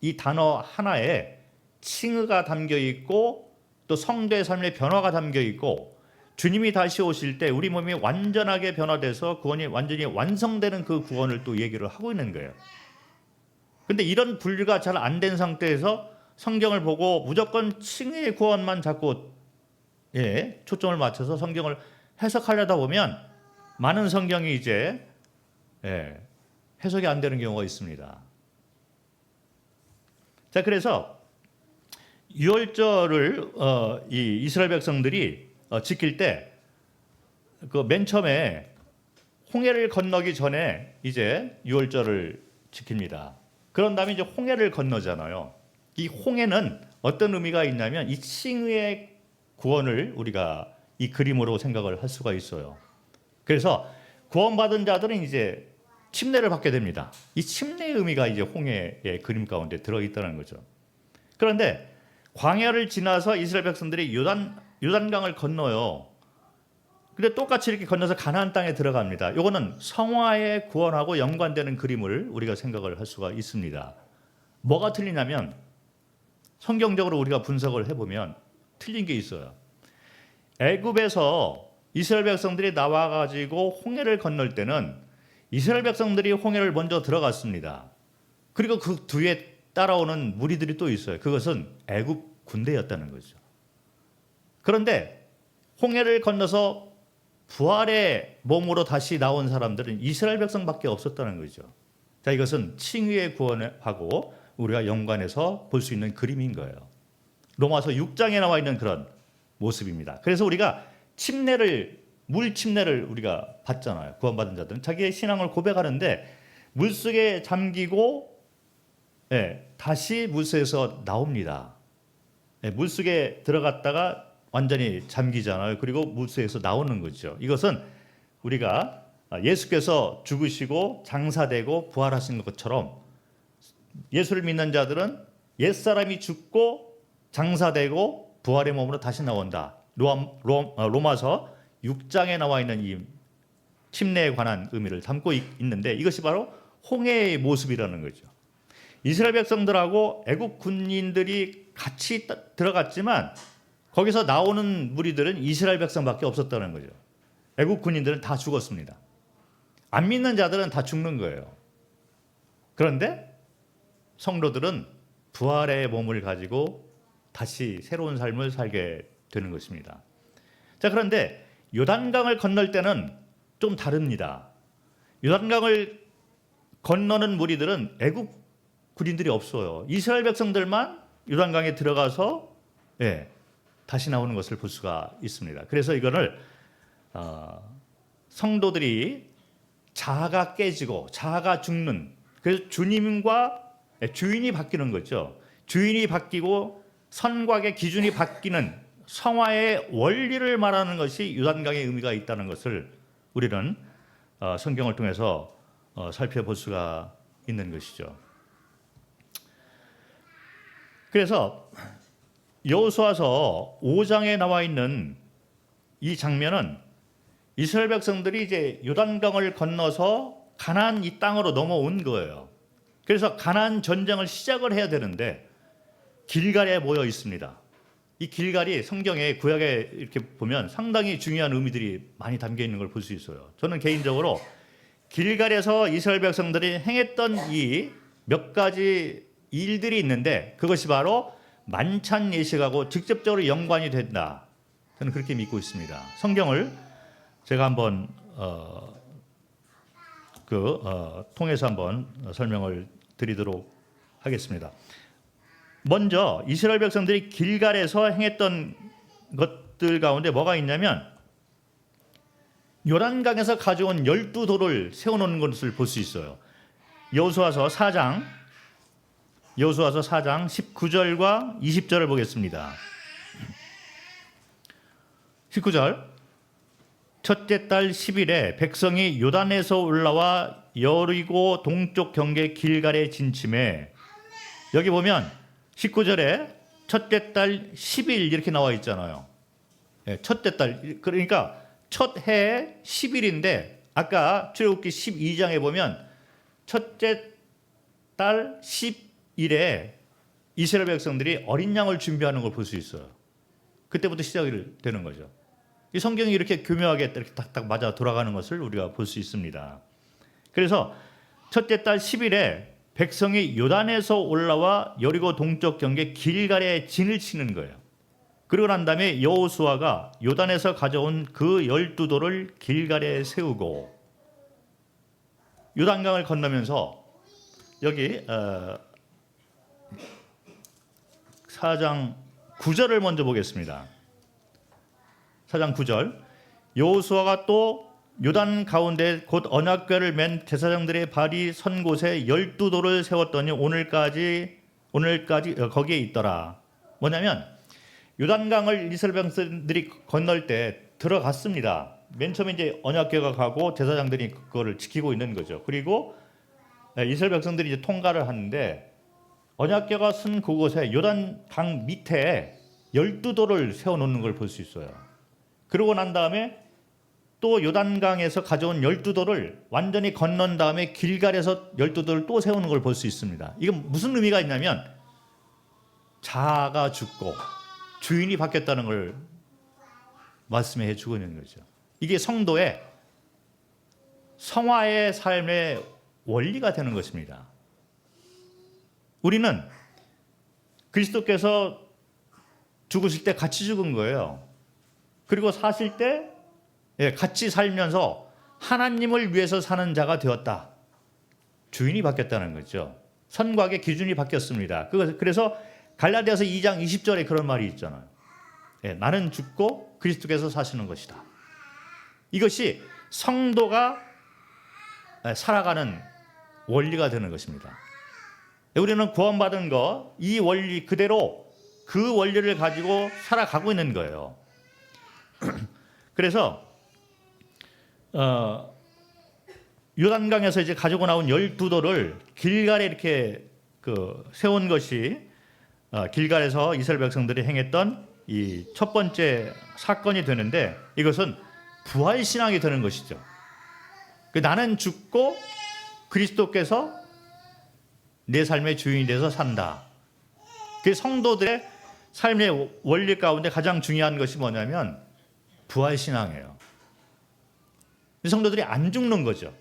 이 단어 하나에 칭의가 담겨 있고 또 성도의 삶의 변화가 담겨 있고 주님이 다시 오실 때 우리 몸이 완전하게 변화돼서 구원이 완전히 완성되는 그 구원을 또 얘기를 하고 있는 거예요. 그런데 이런 분류가 잘 안 된 상태에서 성경을 보고 무조건 칭의의 구원만 자꾸 초점을 맞춰서 성경을 해석하려다 보면 많은 성경이 이제 해석이 안 되는 경우가 있습니다. 자, 그래서 유월절을 이 이스라엘 백성들이 지킬 때 그 맨 처음에 홍해를 건너기 전에 이제 유월절을 지킵니다. 그런 다음에 이제 홍해를 건너잖아요. 이 홍해는 어떤 의미가 있냐면 이 칭의의 구원을 우리가 이 그림으로 생각을 할 수가 있어요. 그래서 구원받은 자들은 이제 침례를 받게 됩니다. 이 침례의 의미가 이제 홍해의 그림 가운데 들어있다는 거죠. 그런데 광야를 지나서 이스라엘 백성들이 요단강을 건너요. 근데 똑같이 이렇게 건너서 가나안 땅에 들어갑니다. 이거는 성화의 구원하고 연관되는 그림을 우리가 생각을 할 수가 있습니다. 뭐가 틀리냐면 성경적으로 우리가 분석을 해보면 틀린 게 있어요. 애굽에서 이스라엘 백성들이 나와가지고 홍해를 건널 때는 이스라엘 백성들이 홍해를 먼저 들어갔습니다. 그리고 그 뒤에 따라오는 무리들이 또 있어요. 그것은 애굽 군대였다는 거죠. 그런데 홍해를 건너서 부활의 몸으로 다시 나온 사람들은 이스라엘 백성밖에 없었다는 거죠. 자, 이것은 칭의의 구원하고 우리가 연관해서 볼 수 있는 그림인 거예요. 로마서 6장에 나와 있는 그런 모습입니다. 그래서 우리가 물 침례를 우리가 받잖아요. 구원받은 자들은 자기의 신앙을 고백하는데 물속에 잠기고 다시 물속에서 나옵니다. 물속에 들어갔다가 완전히 잠기잖아요. 그리고 물속에서 나오는 거죠. 이것은 우리가 예수께서 죽으시고 장사되고 부활하신 것처럼 예수를 믿는 자들은 옛사람이 죽고 장사되고 부활의 몸으로 다시 나온다. 로마서 6장에 나와 있는 이 침례에 관한 의미를 담고 있는데 이것이 바로 홍해의 모습이라는 거죠. 이스라엘 백성들하고 애국 군인들이 같이 들어갔지만 거기서 나오는 무리들은 이스라엘 백성밖에 없었다는 거죠. 애국 군인들은 다 죽었습니다. 안 믿는 자들은 다 죽는 거예요. 그런데 성도들은 부활의 몸을 가지고 다시 새로운 삶을 살게 되는 것입니다. 자, 그런데 요단강을 건널 때는 좀 다릅니다. 요단강을 건너는 무리들은 애국 군인들이 없어요. 이스라엘 백성들만 요단강에 들어가서 다시 나오는 것을 볼 수가 있습니다. 그래서 이거를 성도들이 자아가 깨지고 자아가 죽는, 그래서 주인이 바뀌는 거죠. 주인이 바뀌고 선곽의 기준이 바뀌는 성화의 원리를 말하는 것이 요단강의 의미가 있다는 것을 우리는 성경을 통해서 살펴볼 수가 있는 것이죠. 그래서 여호수아서 5장에 나와 있는 이 장면은 이스라엘 백성들이 이제 요단강을 건너서 가나안 이 땅으로 넘어온 거예요. 그래서 가나안 전쟁을 시작을 해야 되는데 길갈에 모여 있습니다. 이 길갈이 성경의 구약에 이렇게 보면 상당히 중요한 의미들이 많이 담겨 있는 걸 볼 수 있어요. 저는 개인적으로 길갈에서 이스라엘 백성들이 행했던 이 몇 가지 일들이 있는데 그것이 바로 만찬 예식하고 직접적으로 연관이 된다. 저는 그렇게 믿고 있습니다. 성경을 제가 한번 통해서 한번 설명을 드리도록 하겠습니다. 먼저 이스라엘 백성들이 길갈에서 행했던 것들 가운데 뭐가 있냐면 요단강에서 가져온 12돌을 세워놓는 것을 볼 수 있어요. 여호수아서 4장 19절과 20절을 보겠습니다. 19절, 첫째 달 10일에 백성이 요단에서 올라와 여리고 동쪽 경계 길갈에 진침해. 여기 보면 19절에 첫째 달 10일 이렇게 나와 있잖아요. 첫째 달, 그러니까 첫 해에 10일인데 아까 출애굽기 12장에 보면 첫째 달 10일에 이스라엘 백성들이 어린 양을 준비하는 걸 볼 수 있어요. 그때부터 시작이 되는 거죠. 이 성경이 이렇게 교묘하게 이렇게 딱딱 맞아 돌아가는 것을 우리가 볼 수 있습니다. 그래서 첫째 달 10일에 백성이 요단에서 올라와 여리고 동쪽 경계 길갈에 진을 치는 거예요. 그러고 난 다음에 여호수아가 요단에서 가져온 그 12돌을 길갈에 세우고 요단강을 건너면서 여기 4장 9절을 먼저 보겠습니다. 4장 9절, 여호수아가 또 요단 가운데 곧 언약궤를 맨 제사장들의 발이 선 곳에 12돌을 세웠더니 오늘까지 거기에 있더라. 뭐냐면 요단강을 이스라엘 백성들이 건널 때 들어갔습니다. 맨 처음에 이제 언약궤가 가고 제사장들이 그거를 지키고 있는 거죠. 그리고 이스라엘 백성들이 이제 통과를 하는데 언약궤가 쓴 그곳에 요단 강 밑에 12돌을 세워 놓는 걸 볼 수 있어요. 그러고 난 다음에 또 요단강에서 가져온 12돌을 완전히 건넌 다음에 길갈에서 12돌을 또 세우는 걸 볼 수 있습니다. 이건 무슨 의미가 있냐면 자아가 죽고 주인이 바뀌었다는 걸 말씀해 주고 있는 거죠. 이게 성도의 성화의 삶의 원리가 되는 것입니다. 우리는 그리스도께서 죽으실 때 같이 죽은 거예요. 그리고 사실 때 같이 살면서 하나님을 위해서 사는 자가 되었다. 주인이 바뀌었다는 거죠. 선곽의 기준이 바뀌었습니다. 그래서 갈라디아서 2장 20절에 그런 말이 있잖아요. 나는 죽고 그리스도께서 사시는 것이다. 이것이 성도가 살아가는 원리가 되는 것입니다. 우리는 구원받은 거, 이 원리 그대로 그 원리를 가지고 살아가고 있는 거예요. 그래서 요단강에서 이제 가지고 나온 12돌을 길갈에 이렇게 세운 것이 길갈에서 이스라엘 백성들이 행했던 이 첫 번째 사건이 되는데, 이것은 부활 신앙이 되는 것이죠. 나는 죽고 그리스도께서 내 삶의 주인이 돼서 산다. 그 성도들의 삶의 원리 가운데 가장 중요한 것이 뭐냐면 부활 신앙이에요. 성도들이 안 죽는 거죠.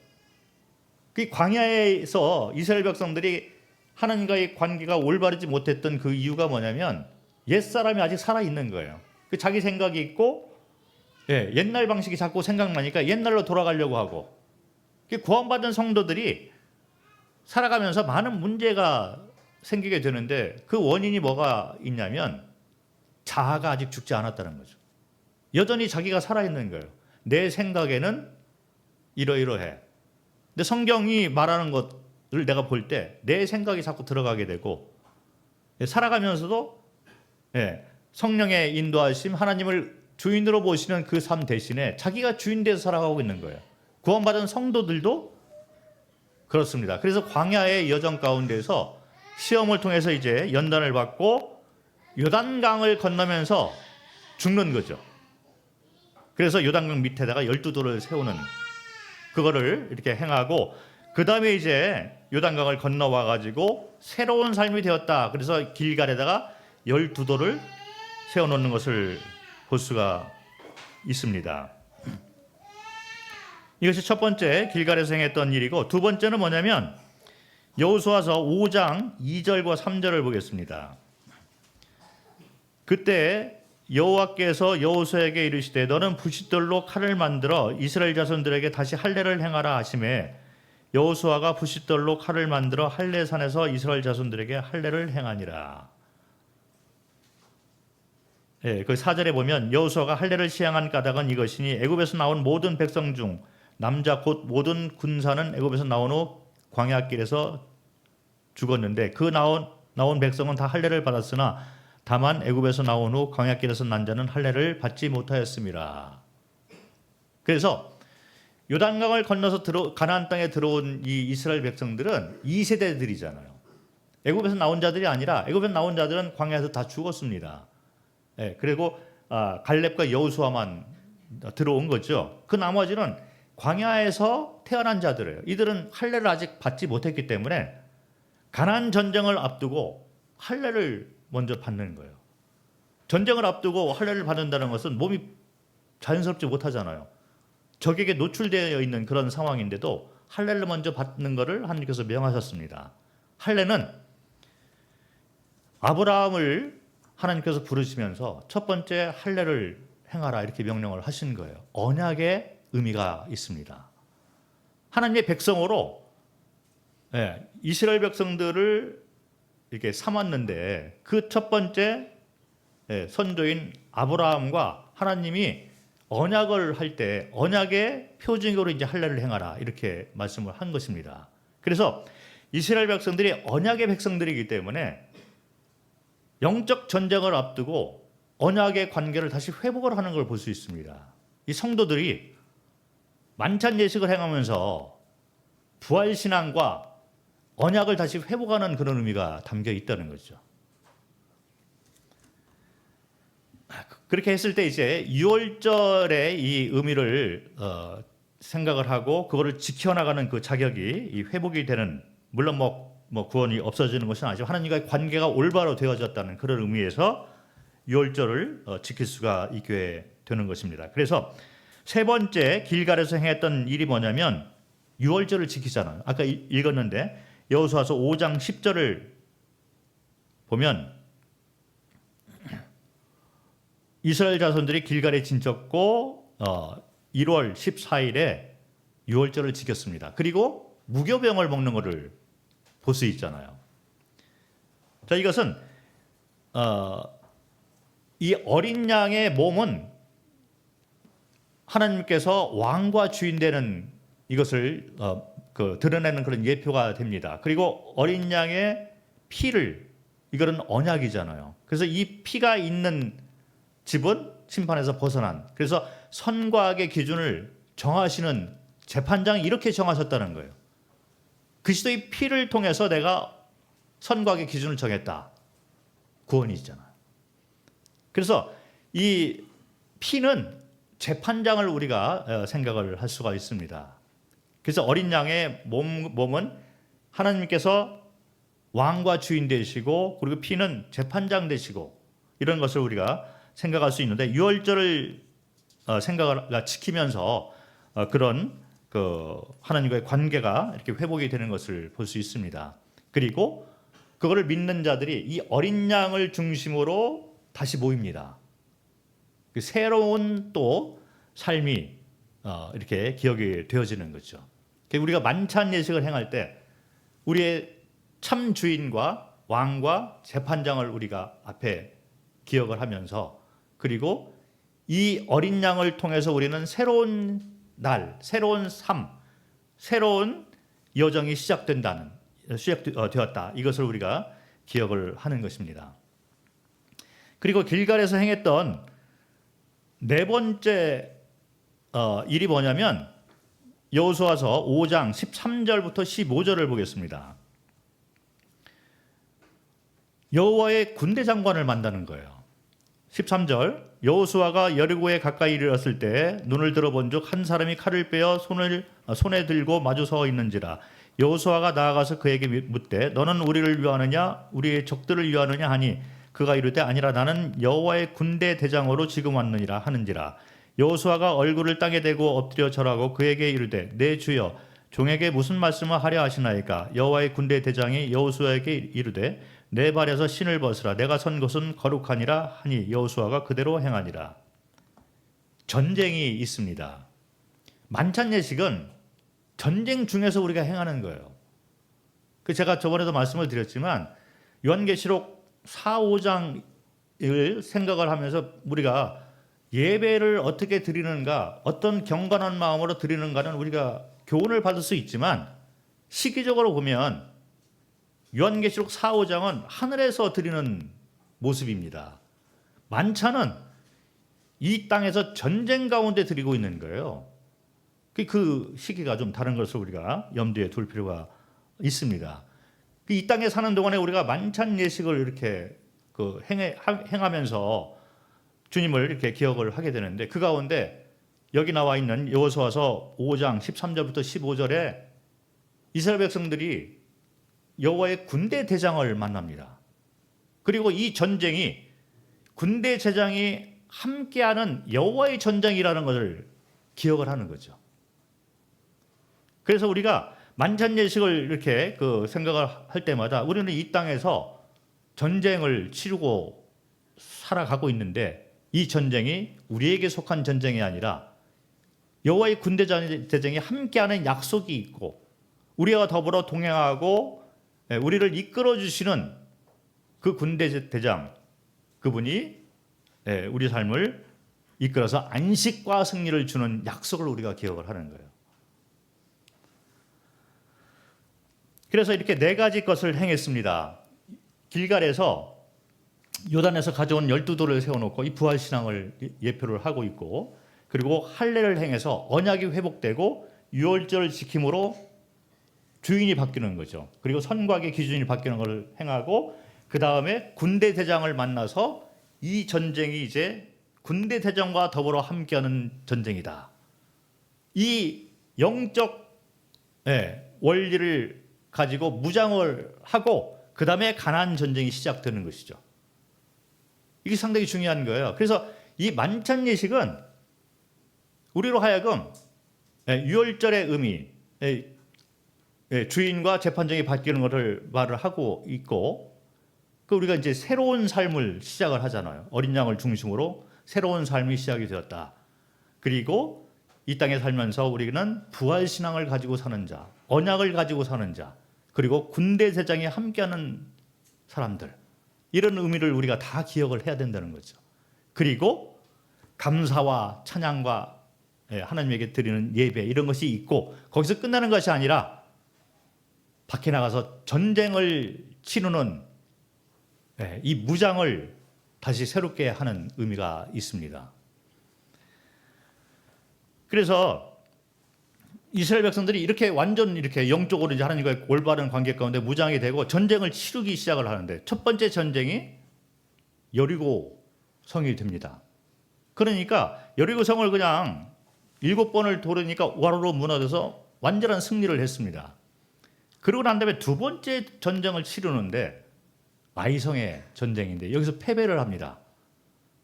그 광야에서 이스라엘 백성들이 하나님과의 관계가 올바르지 못했던 그 이유가 뭐냐면 옛사람이 아직 살아있는 거예요. 자기 생각이 있고 옛날 방식이 자꾸 생각나니까 옛날로 돌아가려고 하고, 구원받은 성도들이 살아가면서 많은 문제가 생기게 되는데 그 원인이 뭐가 있냐면 자아가 아직 죽지 않았다는 거죠. 여전히 자기가 살아있는 거예요. 내 생각에는 이러이러해. 근데 성경이 말하는 것을 내가 볼 때 내 생각이 자꾸 들어가게 되고, 살아가면서도 성령의 인도하심, 하나님을 주인으로 보시는 그 삶 대신에 자기가 주인 돼서 살아가고 있는 거예요. 구원받은 성도들도 그렇습니다. 그래서 광야의 여정 가운데서 시험을 통해서 이제 연단을 받고 요단강을 건너면서 죽는 거죠. 그래서 요단강 밑에다가 12돌을 세우는 그거를 이렇게 행하고, 그 다음에 이제 요단강을 건너와 가지고 새로운 삶이 되었다. 그래서 길갈에다가 12돌을 세워놓는 것을 볼 수가 있습니다. 이것이 첫 번째 길갈에서 행했던 일이고, 두 번째는 뭐냐면 여호수아서 5장 2절과 3절을 보겠습니다. 그때 여호와께서 여호수아에게 이르시되 너는 부싯돌로 칼을 만들어 이스라엘 자손들에게 다시 할례를 행하라 하시매 여호수아가 부싯돌로 칼을 만들어 할례산에서 이스라엘 자손들에게 할례를 행하니라. 그 4절에 보면 여호수아가 할례를 시행한 까닭은 이것이니 애굽에서 나온 모든 백성 중 남자 곧 모든 군사는 애굽에서 나온 후 광야길에서 죽었는데 그 나온 백성은 다 할례를 받았으나 다만 애굽에서 나온 후 광야길에서 난 자는 할례를 받지 못하였습니다. 그래서 요단강을 건너서 가나안 땅에 들어온 이 이스라엘 백성들은 2세대들이잖아요. 애굽에서 나온 자들이 아니라, 애굽에서 나온 자들은 광야에서 다 죽었습니다. 그리고 갈렙과 여호수아만 들어온 거죠. 그 나머지는 광야에서 태어난 자들이에요. 이들은 할례를 아직 받지 못했기 때문에 가나안 전쟁을 앞두고 할례를 먼저 받는 거예요. 전쟁을 앞두고 할례를 받는다는 것은 몸이 자연스럽지 못하잖아요. 적에게 노출되어 있는 그런 상황인데도 할례를 먼저 받는 것을 하나님께서 명하셨습니다. 할례는 아브라함을 하나님께서 부르시면서 첫 번째 할례를 행하라 이렇게 명령을 하신 거예요. 언약의 의미가 있습니다. 하나님의 백성으로 이스라엘 백성들을 이렇게 삼았는데 그 첫 번째 선조인 아브라함과 하나님이 언약을 할 때 언약의 표징으로 이제 할례를 행하라 이렇게 말씀을 한 것입니다. 그래서 이스라엘 백성들이 언약의 백성들이기 때문에 영적 전쟁을 앞두고 언약의 관계를 다시 회복을 하는 걸 볼 수 있습니다. 이 성도들이 만찬 예식을 행하면서 부활 신앙과 언약을 다시 회복하는 그런 의미가 담겨 있다는 거죠. 그렇게 했을 때 이제 유월절의 이 의미를 생각을 하고 그거를 지켜나가는 그 자격이 이 회복이 되는, 물론 뭐 구원이 없어지는 것은 아니죠. 하나님과의 관계가 올바로 되어졌다는 그런 의미에서 유월절을 지킬 수가 있게 되는 것입니다. 그래서 세 번째 길갈에서 행했던 일이 뭐냐면 유월절을 지키잖아요. 아까 읽었는데 여호수아서 5장 10절을 보면 이스라엘 자손들이 길갈에 진쳤고 1월 14일에 유월절을 지켰습니다. 그리고 무교병을 먹는 것을 볼 수 있잖아요. 자, 이것은 이 어린 양의 몸은 하나님께서 왕과 주인 되는 이것을 드러내는 그런 예표가 됩니다. 그리고 어린 양의 피를, 이거는 언약이잖아요. 그래서 이 피가 있는 집은 심판에서 벗어난, 그래서 선과 악의 기준을 정하시는 재판장이 이렇게 정하셨다는 거예요. 그리스도의 피를 통해서 내가 선과 악의 기준을 정했다. 구원이잖아요. 그래서 이 피는 재판장을 우리가 생각을 할 수가 있습니다. 그래서 어린 양의 몸은 하나님께서 왕과 주인 되시고, 그리고 피는 재판장 되시고, 이런 것을 우리가 생각할 수 있는데 유월절을 생각을 지키면서 그런 하나님과의 관계가 이렇게 회복이 되는 것을 볼 수 있습니다. 그리고 그거를 믿는 자들이 이 어린 양을 중심으로 다시 모입니다. 새로운 또 삶이 이렇게 기억이 되어지는 거죠. 우리가 만찬 예식을 행할 때 우리의 참 주인과 왕과 재판장을 우리가 앞에 기억을 하면서, 그리고 이 어린 양을 통해서 우리는 새로운 날, 새로운 삶, 새로운 여정이 시작되었다. 이것을 우리가 기억을 하는 것입니다. 그리고 길갈에서 행했던 네 번째 일이 뭐냐면 여호수아서 5장 13절부터 15절을 보겠습니다. 여호와의 군대 장관을 만나는 거예요. 13절, 여호수아가 여리고에 가까이 이르렀을 때 눈을 들어본즉 한 사람이 칼을 빼어 손에 들고 마주 서 있는지라. 여호수아가 나아가서 그에게 묻되 너는 우리를 위하느냐 우리의 적들을 위하느냐 하니 그가 이르되 아니라 나는 여호와의 군대 대장으로 지금 왔느니라 하는지라. 여호수아가 얼굴을 땅에 대고 엎드려 절하고 그에게 이르되 내 주여 종에게 무슨 말씀을 하려 하시나이까. 여호와의 군대 대장이 여호수아에게 이르되 내 발에서 신을 벗으라. 내가 선 곳은 거룩하니라 하니 여호수아가 그대로 행하니라. 전쟁이 있습니다. 만찬 예식은 전쟁 중에서 우리가 행하는 거예요. 제가 저번에도 말씀을 드렸지만 요한계시록 4, 5장을 생각을 하면서 우리가 예배를 어떻게 드리는가, 어떤 경건한 마음으로 드리는가는 우리가 교훈을 받을 수 있지만 시기적으로 보면 요한계시록 4, 5장은 하늘에서 드리는 모습입니다. 만찬은 이 땅에서 전쟁 가운데 드리고 있는 거예요. 그 시기가 좀 다른 것을 우리가 염두에 둘 필요가 있습니다. 이 땅에 사는 동안에 우리가 만찬 예식을 이렇게 행하면서 주님을 이렇게 기억을 하게 되는데, 그 가운데 여기 나와 있는 여호수아서 5장 13절부터 15절에 이스라엘 백성들이 여호와의 군대 대장을 만납니다. 그리고 이 전쟁이 군대 대장이 함께하는 여호와의 전쟁이라는 것을 기억을 하는 거죠. 그래서 우리가 만찬 예식을 이렇게 생각을 할 때마다 우리는 이 땅에서 전쟁을 치르고 살아가고 있는데 이 전쟁이 우리에게 속한 전쟁이 아니라 여호와의 군대 대장이 함께하는 약속이 있고 우리와 더불어 동행하고 우리를 이끌어 주시는 그 군대 대장, 그분이 우리 삶을 이끌어서 안식과 승리를 주는 약속을 우리가 기억을 하는 거예요. 그래서 이렇게 네 가지 것을 행했습니다. 길갈에서 요단에서 가져온 12돌을 세워놓고 이 부활신앙을 예표를 하고 있고, 그리고 할례를 행해서 언약이 회복되고 유월절을 지킴으로 주인이 바뀌는 거죠. 그리고 선곽의 기준이 바뀌는 것을 행하고 그 다음에 군대 대장을 만나서 이 전쟁이 이제 군대 대장과 더불어 함께하는 전쟁이다. 이 영적 원리를 가지고 무장을 하고 그 다음에 가나안 전쟁이 시작되는 것이죠. 이게 상당히 중요한 거예요. 그래서 이 만찬 예식은 우리로 하여금 유월절의 의미, 주인과 재판장이 바뀌는 것을 말을 하고 있고, 그 우리가 이제 새로운 삶을 시작을 하잖아요. 어린 양을 중심으로 새로운 삶이 시작이 되었다. 그리고 이 땅에 살면서 우리는 부활 신앙을 가지고 사는 자, 언약을 가지고 사는 자, 그리고 군대 대장이 함께하는 사람들, 이런 의미를 우리가 다 기억을 해야 된다는 거죠. 그리고 감사와 찬양과 하나님에게 드리는 예배, 이런 것이 있고, 거기서 끝나는 것이 아니라 밖에 나가서 전쟁을 치르는 이 무장을 다시 새롭게 하는 의미가 있습니다. 그래서 이스라엘 백성들이 이렇게 완전 이렇게 영적으로 이제 하나님과의 올바른 관계 가운데 무장이 되고 전쟁을 치르기 시작을 하는데, 첫 번째 전쟁이 여리고 성이 됩니다. 그러니까 여리고 성을 그냥 7번을 돌으니까 와로로 무너져서 완전한 승리를 했습니다. 그러고 난 다음에 두 번째 전쟁을 치르는데 아이성의 전쟁인데 여기서 패배를 합니다.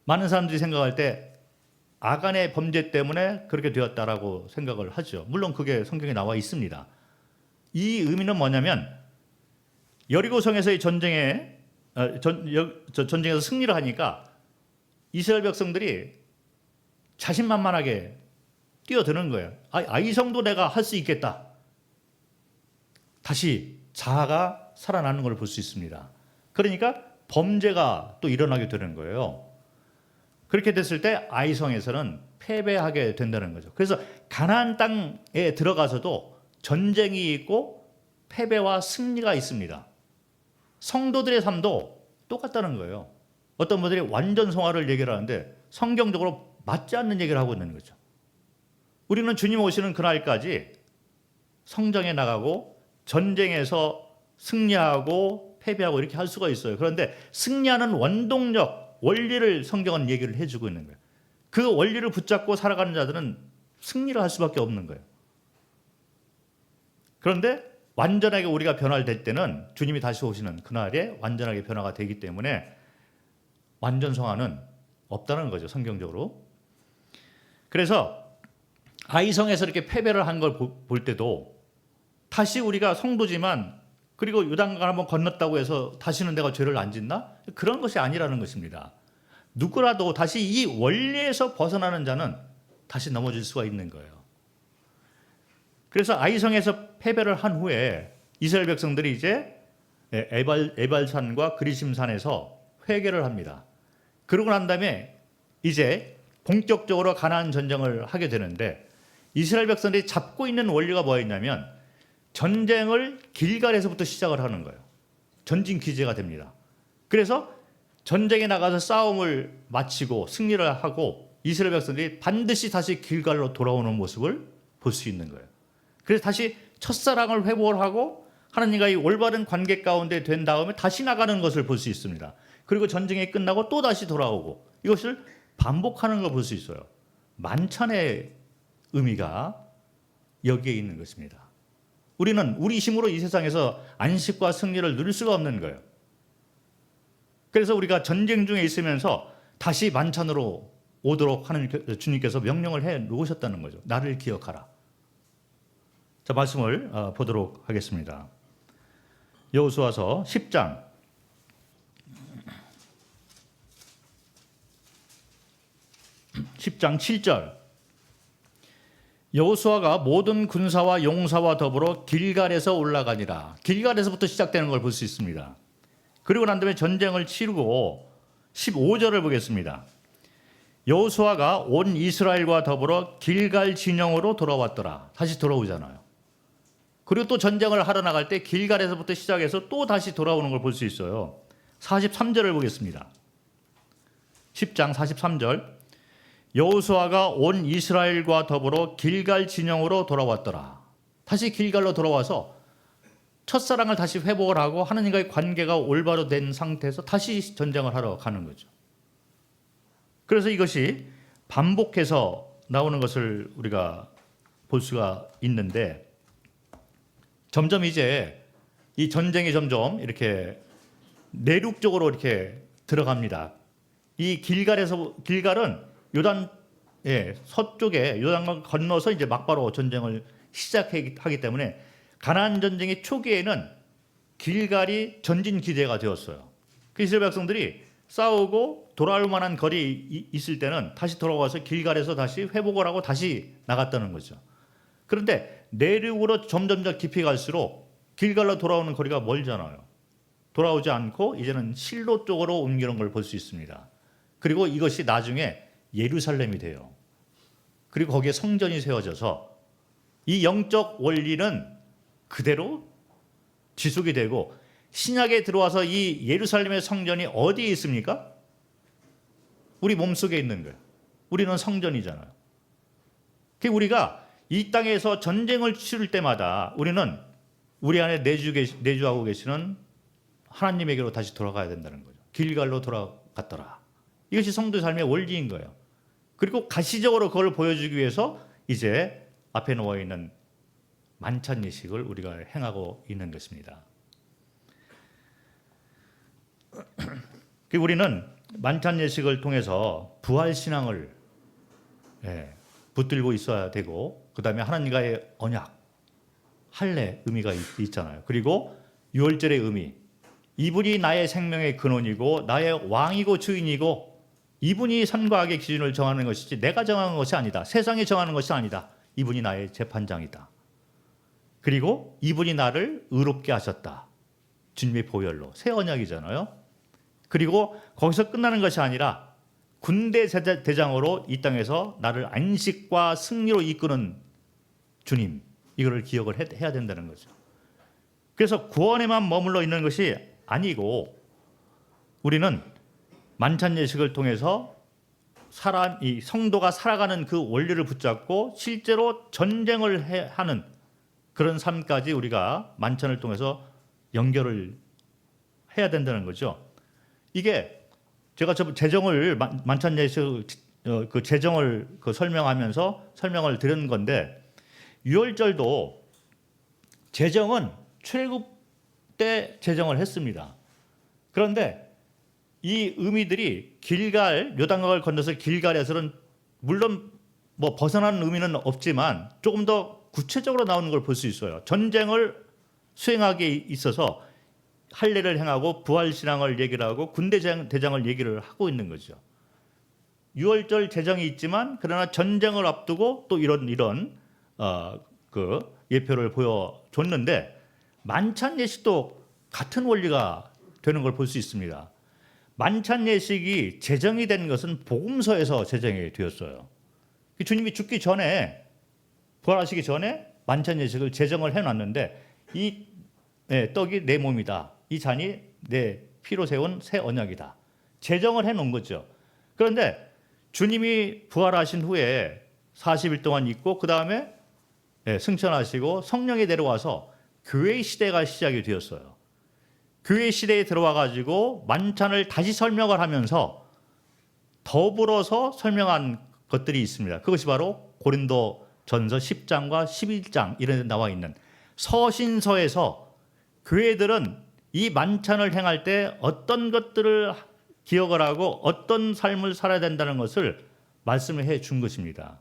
많은 사람들이 생각할 때 아간의 범죄 때문에 그렇게 되었다라고 생각을 하죠. 물론 그게 성경에 나와 있습니다. 이 의미는 뭐냐면 여리고성에서의 전쟁에서 승리를 하니까 이스라엘 백성들이 자신만만하게 뛰어드는 거예요. 아이성도 내가 할 수 있겠다. 다시 자아가 살아나는 걸 볼 수 있습니다. 그러니까 범죄가 또 일어나게 되는 거예요. 그렇게 됐을 때 아이성에서는 패배하게 된다는 거죠. 그래서 가나안 땅에 들어가서도 전쟁이 있고 패배와 승리가 있습니다. 성도들의 삶도 똑같다는 거예요. 어떤 분들이 완전 성화를 얘기를 하는데 성경적으로 맞지 않는 얘기를 하고 있는 거죠. 우리는 주님 오시는 그날까지 성전에 나가고 전쟁에서 승리하고 패배하고 이렇게 할 수가 있어요. 그런데 승리하는 원동력, 원리를 성경은 얘기를 해주고 있는 거예요. 그 원리를 붙잡고 살아가는 자들은 승리를 할 수밖에 없는 거예요. 그런데 완전하게 우리가 변화될 때는 주님이 다시 오시는 그날에 완전하게 변화가 되기 때문에 완전 성화는 없다는 거죠, 성경적으로. 그래서 아이성에서 이렇게 패배를 한 걸 볼 때도 다시 우리가 성도지만 그리고 요단강을 한번 건넜다고 해서 다시는 내가 죄를 안 짓나? 그런 것이 아니라는 것입니다. 누구라도 다시 이 원리에서 벗어나는 자는 다시 넘어질 수가 있는 거예요. 그래서 아이성에서 패배를 한 후에 이스라엘 백성들이 이제 에발산과 그리심산에서 회개를 합니다. 그러고 난 다음에 이제 본격적으로 가나안 전쟁을 하게 되는데, 이스라엘 백성들이 잡고 있는 원리가 뭐였냐면 전쟁을 길갈에서부터 시작을 하는 거예요. 전진 기제가 됩니다. 그래서 전쟁에 나가서 싸움을 마치고 승리를 하고 이스라엘 백성들이 반드시 다시 길갈로 돌아오는 모습을 볼 수 있는 거예요. 그래서 다시 첫사랑을 회복을 하고 하나님과의 올바른 관계 가운데 된 다음에 다시 나가는 것을 볼 수 있습니다. 그리고 전쟁이 끝나고 또 다시 돌아오고, 이것을 반복하는 걸 볼 수 있어요. 만찬의 의미가 여기에 있는 것입니다. 우리는 우리 힘으로 이 세상에서 안식과 승리를 누릴 수가 없는 거예요. 그래서 우리가 전쟁 중에 있으면서 다시 만찬으로 오도록 하는 주님께서 명령을 해 놓으셨다는 거죠. 나를 기억하라. 자, 말씀을 보도록 하겠습니다. 여호수아서 10장 7절. 여호수아가 모든 군사와 용사와 더불어 길갈에서 올라가니라. 길갈에서부터 시작되는 걸 볼 수 있습니다. 그리고 난 다음에 전쟁을 치르고 15절을 보겠습니다. 여호수아가 온 이스라엘과 더불어 길갈 진영으로 돌아왔더라. 다시 돌아오잖아요. 그리고 또 전쟁을 하러 나갈 때 길갈에서부터 시작해서 또 다시 돌아오는 걸 볼 수 있어요. 43절을 보겠습니다. 10장 43절. 여호수아가 온 이스라엘과 더불어 길갈 진영으로 돌아왔더라. 다시 길갈로 돌아와서 첫사랑을 다시 회복을 하고 하나님과의 관계가 올바로 된 상태에서 다시 전쟁을 하러 가는 거죠. 그래서 이것이 반복해서 나오는 것을 우리가 볼 수가 있는데, 점점 이제 이 전쟁이 점점 이렇게 내륙 쪽으로 이렇게 들어갑니다. 이 길갈은 요단 서쪽에 요단강 건너서 이제 막바로 전쟁을 시작하기 때문에 가나안 전쟁의 초기에는 길갈이 전진 기대가 되었어요. 그 이스라엘 백성들이 싸우고 돌아올 만한 거리 있을 때는 다시 돌아와서 길갈에서 다시 회복을 하고 다시 나갔다는 거죠. 그런데 내륙으로 점점 더 깊이 갈수록 길갈로 돌아오는 거리가 멀잖아요. 돌아오지 않고 이제는 실로 쪽으로 옮기는 걸 볼 수 있습니다. 그리고 이것이 나중에 예루살렘이 돼요. 그리고 거기에 성전이 세워져서 이 영적 원리는 그대로 지속이 되고, 신약에 들어와서 이 예루살렘의 성전이 어디에 있습니까? 우리 몸속에 있는 거예요. 우리는 성전이잖아요. 우리가 이 땅에서 전쟁을 치를 때마다 우리는 우리 안에 내주하고 계시는 하나님에게로 다시 돌아가야 된다는 거죠. 길갈로 돌아갔더라. 이것이 성도 삶의 원리인 거예요. 그리고 가시적으로 그걸 보여주기 위해서 이제 앞에 놓여 있는 만찬 예식을 우리가 행하고 있는 것입니다. 우리는 만찬 예식을 통해서 부활 신앙을 붙들고 있어야 되고, 그 다음에 하나님과의 언약, 할례 의미가 있잖아요. 그리고 유월절의 의미, 이분이 나의 생명의 근원이고 나의 왕이고 주인이고 이분이 선과 악의 기준을 정하는 것이지 내가 정하는 것이 아니다. 세상이 정하는 것이 아니다. 이분이 나의 재판장이다. 그리고 이분이 나를 의롭게 하셨다. 주님의 보혈로. 새 언약이잖아요. 그리고 거기서 끝나는 것이 아니라 군대 대장으로 이 땅에서 나를 안식과 승리로 이끄는 주님, 이거를 기억을 해야 된다는 거죠. 그래서 구원에만 머물러 있는 것이 아니고 우리는 만찬 예식을 통해서 이 성도가 살아가는 그 원리를 붙잡고 실제로 전쟁을 하는 그런 삶까지 우리가 만찬을 통해서 연결을 해야 된다는 거죠. 이게 제가 재정을 만찬 예식 그 재정을 설명하면서 설명을 드린 건데, 유월절도 재정은 출애굽 때 재정을 했습니다. 그런데 이 의미들이 길갈, 요단강을 건너서 길갈에서는 물론 뭐 벗어나는 의미는 없지만 조금 더 구체적으로 나오는 걸 볼 수 있어요. 전쟁을 수행하기에 있어서 할례를 행하고 부활신앙을 얘기를 하고 군대 대장을 얘기를 하고 있는 거죠. 유월절 재정이 있지만 그러나 전쟁을 앞두고 또 이런 그 예표를 보여줬는데, 만찬 예식도 같은 원리가 되는 걸 볼 수 있습니다. 만찬 예식이 제정이 된 것은 복음서에서 제정이 되었어요. 주님이 죽기 전에, 부활하시기 전에 만찬 예식을 제정을 해놨는데, 이 떡이 내 몸이다, 이 잔이 내 피로 세운 새 언약이다, 제정을 해놓은 거죠. 그런데 주님이 부활하신 후에 40일 동안 있고 그 다음에 승천하시고 성령이 내려와서 교회 시대가 시작이 되었어요. 교회 시대에 들어와 가지고 만찬을 다시 설명을 하면서 더불어서 설명한 것들이 있습니다. 그것이 바로 고린도전서 10장과 11장 이런 데 나와 있는 서신서에서 교회들은 이 만찬을 행할 때 어떤 것들을 기억을 하고 어떤 삶을 살아야 된다는 것을 말씀을 해 준 것입니다.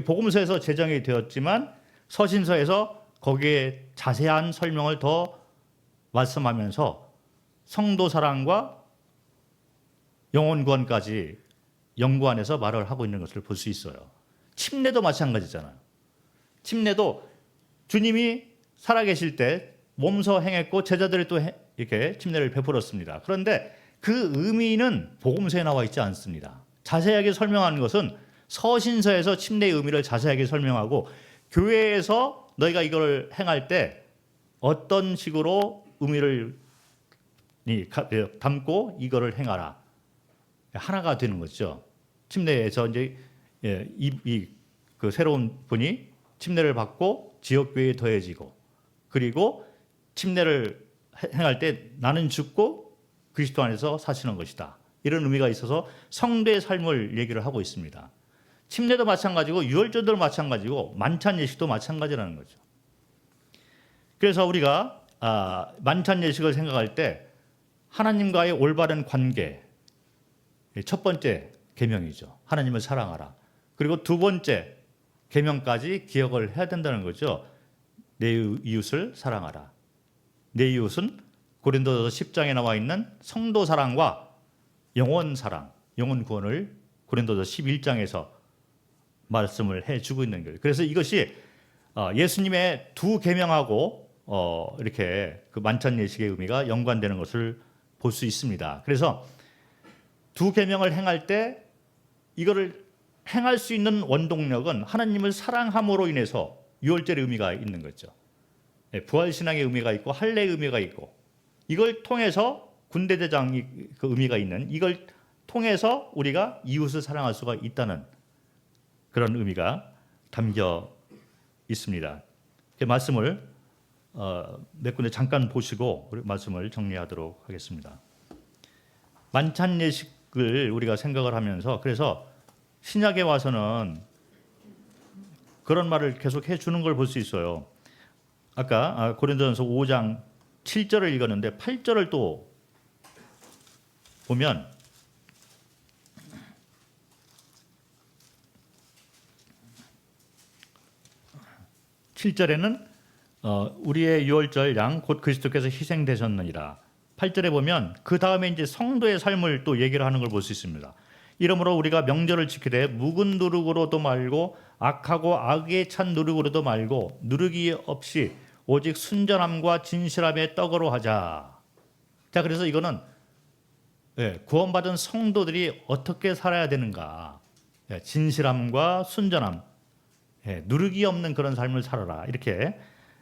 복음서에서 제정이 되었지만 서신서에서 거기에 자세한 설명을 더 말씀하면서 성도 사랑과 영혼 구원까지 연구안에서 말을 하고 있는 것을 볼 수 있어요. 침례도 마찬가지잖아요. 침례도 주님이 살아계실 때 몸소 행했고 제자들이 또 이렇게 침례를 베풀었습니다. 그런데 그 의미는 복음서에 나와 있지 않습니다. 자세하게 설명하는 것은 서신서에서 침례의 의미를 자세하게 설명하고, 교회에서 너희가 이걸 행할 때 어떤 식으로 의미를 담고 이거를 행하라, 하나가 되는 거죠. 침례에서 이제 그 새로운 분이 침례를 받고 지역교회에 더해지고, 그리고 침례를 행할 때 나는 죽고 그리스도 안에서 사시는 것이다. 이런 의미가 있어서 성도의 삶을 얘기를 하고 있습니다. 침례도 마찬가지고 유월절도 마찬가지고 만찬 예식도 마찬가지라는 거죠. 그래서 우리가 만찬 예식을 생각할 때 하나님과의 올바른 관계, 첫 번째 계명이죠. 하나님을 사랑하라. 그리고 두 번째 계명까지 기억을 해야 된다는 거죠. 내 이웃을 사랑하라. 내 이웃은 고린도서 10장에 나와 있는 성도 사랑과 영혼 사랑, 영혼 구원을 고린도서 11장에서 말씀을 해주고 있는 거예요. 그래서 이것이 예수님의 두 계명하고 이렇게 그 만찬 예식의 의미가 연관되는 것을 볼 수 있습니다. 그래서 두 계명을 행할 때 이거를 행할 수 있는 원동력은 하나님을 사랑함으로 인해서 유월절의 의미가 있는 거죠. 부활신앙의 의미가 있고 할례의 의미가 있고, 이걸 통해서 군대대장이 그 의미가 있는, 이걸 통해서 우리가 이웃을 사랑할 수가 있다는 그런 의미가 담겨 있습니다. 말씀을 몇 군데 잠깐 보시고 우리 말씀을 정리하도록 하겠습니다. 만찬 예식을 우리가 생각을 하면서, 그래서 신약에 와서는 그런 말을 계속 해주는 걸 볼 수 있어요. 아까 고린도전서 5장 7절을 읽었는데 8절을 또 보면 (7절에는) 우리의 유월절 양 곧 그리스도께서 희생되셨느니라. 8절에 보면 그 다음에 이제 성도의 삶을 또 얘기를 하는 걸 볼 수 있습니다. 이러므로 우리가 명절을 지키되 묵은 누룩으로도 말고 악하고 악에 찬 누룩으로도 말고 누룩이 없이 오직 순전함과 진실함의 떡으로 하자. 자, 그래서 이거는 구원받은 성도들이 어떻게 살아야 되는가, 진실함과 순전함, 누룩이 없는 그런 삶을 살아라, 이렇게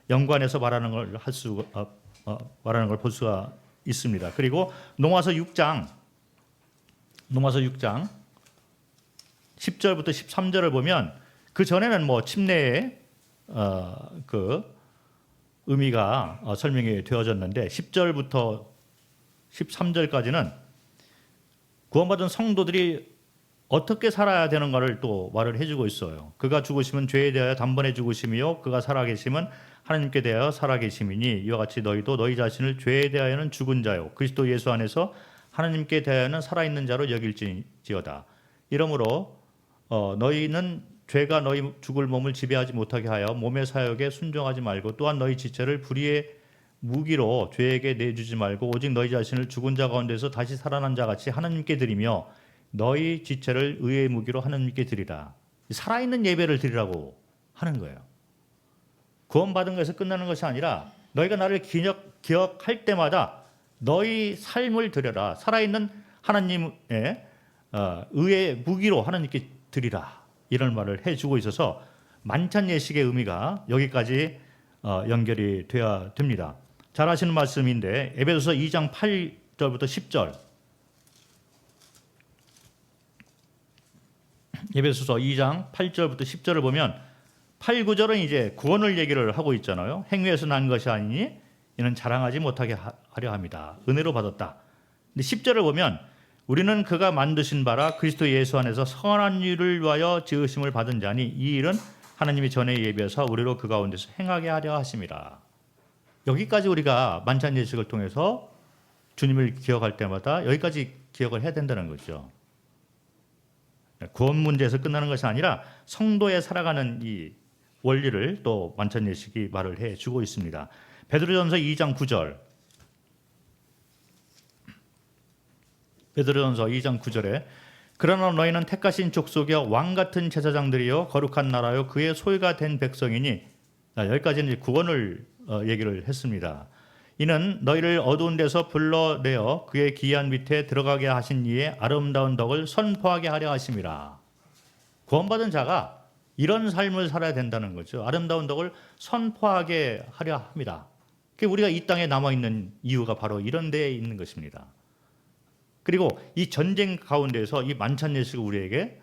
연관해서 말하는 걸 말하는 걸 볼 수가 있습니다. 그리고 로마서 6장 10절부터 13절을 보면 그 전에는 뭐 침례의 그 의미가 설명이 되어졌는데 10절부터 13절까지는 구원받은 성도들이 어떻게 살아야 되는가를 또 말을 해주고 있어요. 그가 죽으시면 죄에 대하여 단번에 죽으심이요 그가 살아계심은 하나님께 대하여 살아계심이니 이와 같이 너희도 너희 자신을 죄에 대하여는 죽은 자요 그리스도 예수 안에서 하나님께 대하여는 살아있는 자로 여길지어다. 이러므로 너희는 죄가 너희 죽을 몸을 지배하지 못하게 하여 몸의 사역에 순종하지 말고 또한 너희 지체를 불의의 무기로 죄에게 내주지 말고 오직 너희 자신을 죽은 자 가운데서 다시 살아난 자 같이 하나님께 드리며 너희 지체를 의의 무기로 하나님께 드리라. 살아있는 예배를 드리라고 하는 거예요. 구원받은 것에서 끝나는 것이 아니라 너희가 나를 기억할 때마다 너희 삶을 드려라. 살아있는 하나님의 의의 무기로 하나님께 드리라. 이런 말을 해주고 있어서 만찬 예식의 의미가 여기까지 연결이 되어야 됩니다. 잘 아시는 말씀인데 에베소서 2장 8절부터 10절, 에베소서 2장 8절부터 10절을 보면 8, 9절은 이제 구원을 얘기를 하고 있잖아요. 행위에서 난 것이 아니니 이는 자랑하지 못하게 하려 합니다. 은혜로 받았다. 근데 10절을 보면 우리는 그가 만드신 바라 그리스도 예수 안에서 선한 일을 위하여 지으심을 받은 자니 이 일은 하나님이 전에 예비하사 우리로 그 가운데서 행하게 하려 하심이라. 여기까지 우리가 만찬 예식을 통해서 주님을 기억할 때마다 여기까지 기억을 해야 된다는 거죠. 구원 문제에서 끝나는 것이 아니라 성도의 살아가는 이 원리를 또 만찬 예식이 말을 해주고 있습니다. 베드로전서 2장 9절, 베드로전서 2장 9절에 그러나 너희는 택하신 족속이여 왕같은 제사장들이여 거룩한 나라여 그의 소유가 된 백성이니, 여기까지는 구원을 얘기를 했습니다. 이는 너희를 어두운 데서 불러내어 그의 기한 밑에 들어가게 하신 이의 아름다운 덕을 선포하게 하려 하심이라. 구원받은 자가 이런 삶을 살아야 된다는 거죠. 아름다운 덕을 선포하게 하려 합니다. 우리가 이 땅에 남아있는 이유가 바로 이런 데에 있는 것입니다. 그리고 이 전쟁 가운데서 이 만찬 예식을 우리에게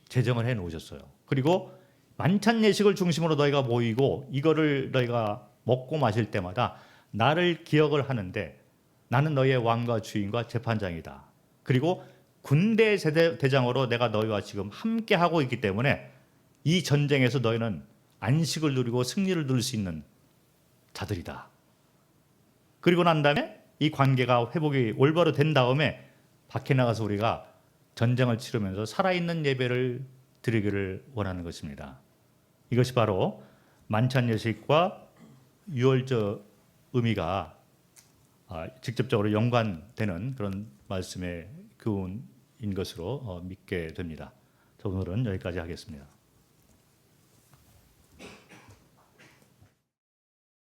제정을 해 놓으셨어요. 그리고 만찬 예식을 중심으로 너희가 모이고 이거를 너희가 먹고 마실 때마다 나를 기억을 하는데 나는 너희의 왕과 주인과 재판장이다. 그리고 군대 대장으로 내가 너희와 지금 함께 하고 있기 때문에 이 전쟁에서 너희는 안식을 누리고 승리를 누릴 수 있는 자들이다. 그리고 난 다음에 이 관계가 회복이 올바로 된 다음에 밖에 나가서 우리가 전쟁을 치르면서 살아있는 예배를 드리기를 원하는 것입니다. 이것이 바로 만찬 예식과 유월절 의미가 직접적으로 연관되는 그런 말씀의 교훈인 것으로 믿게 됩니다. 오늘은 여기까지 하겠습니다.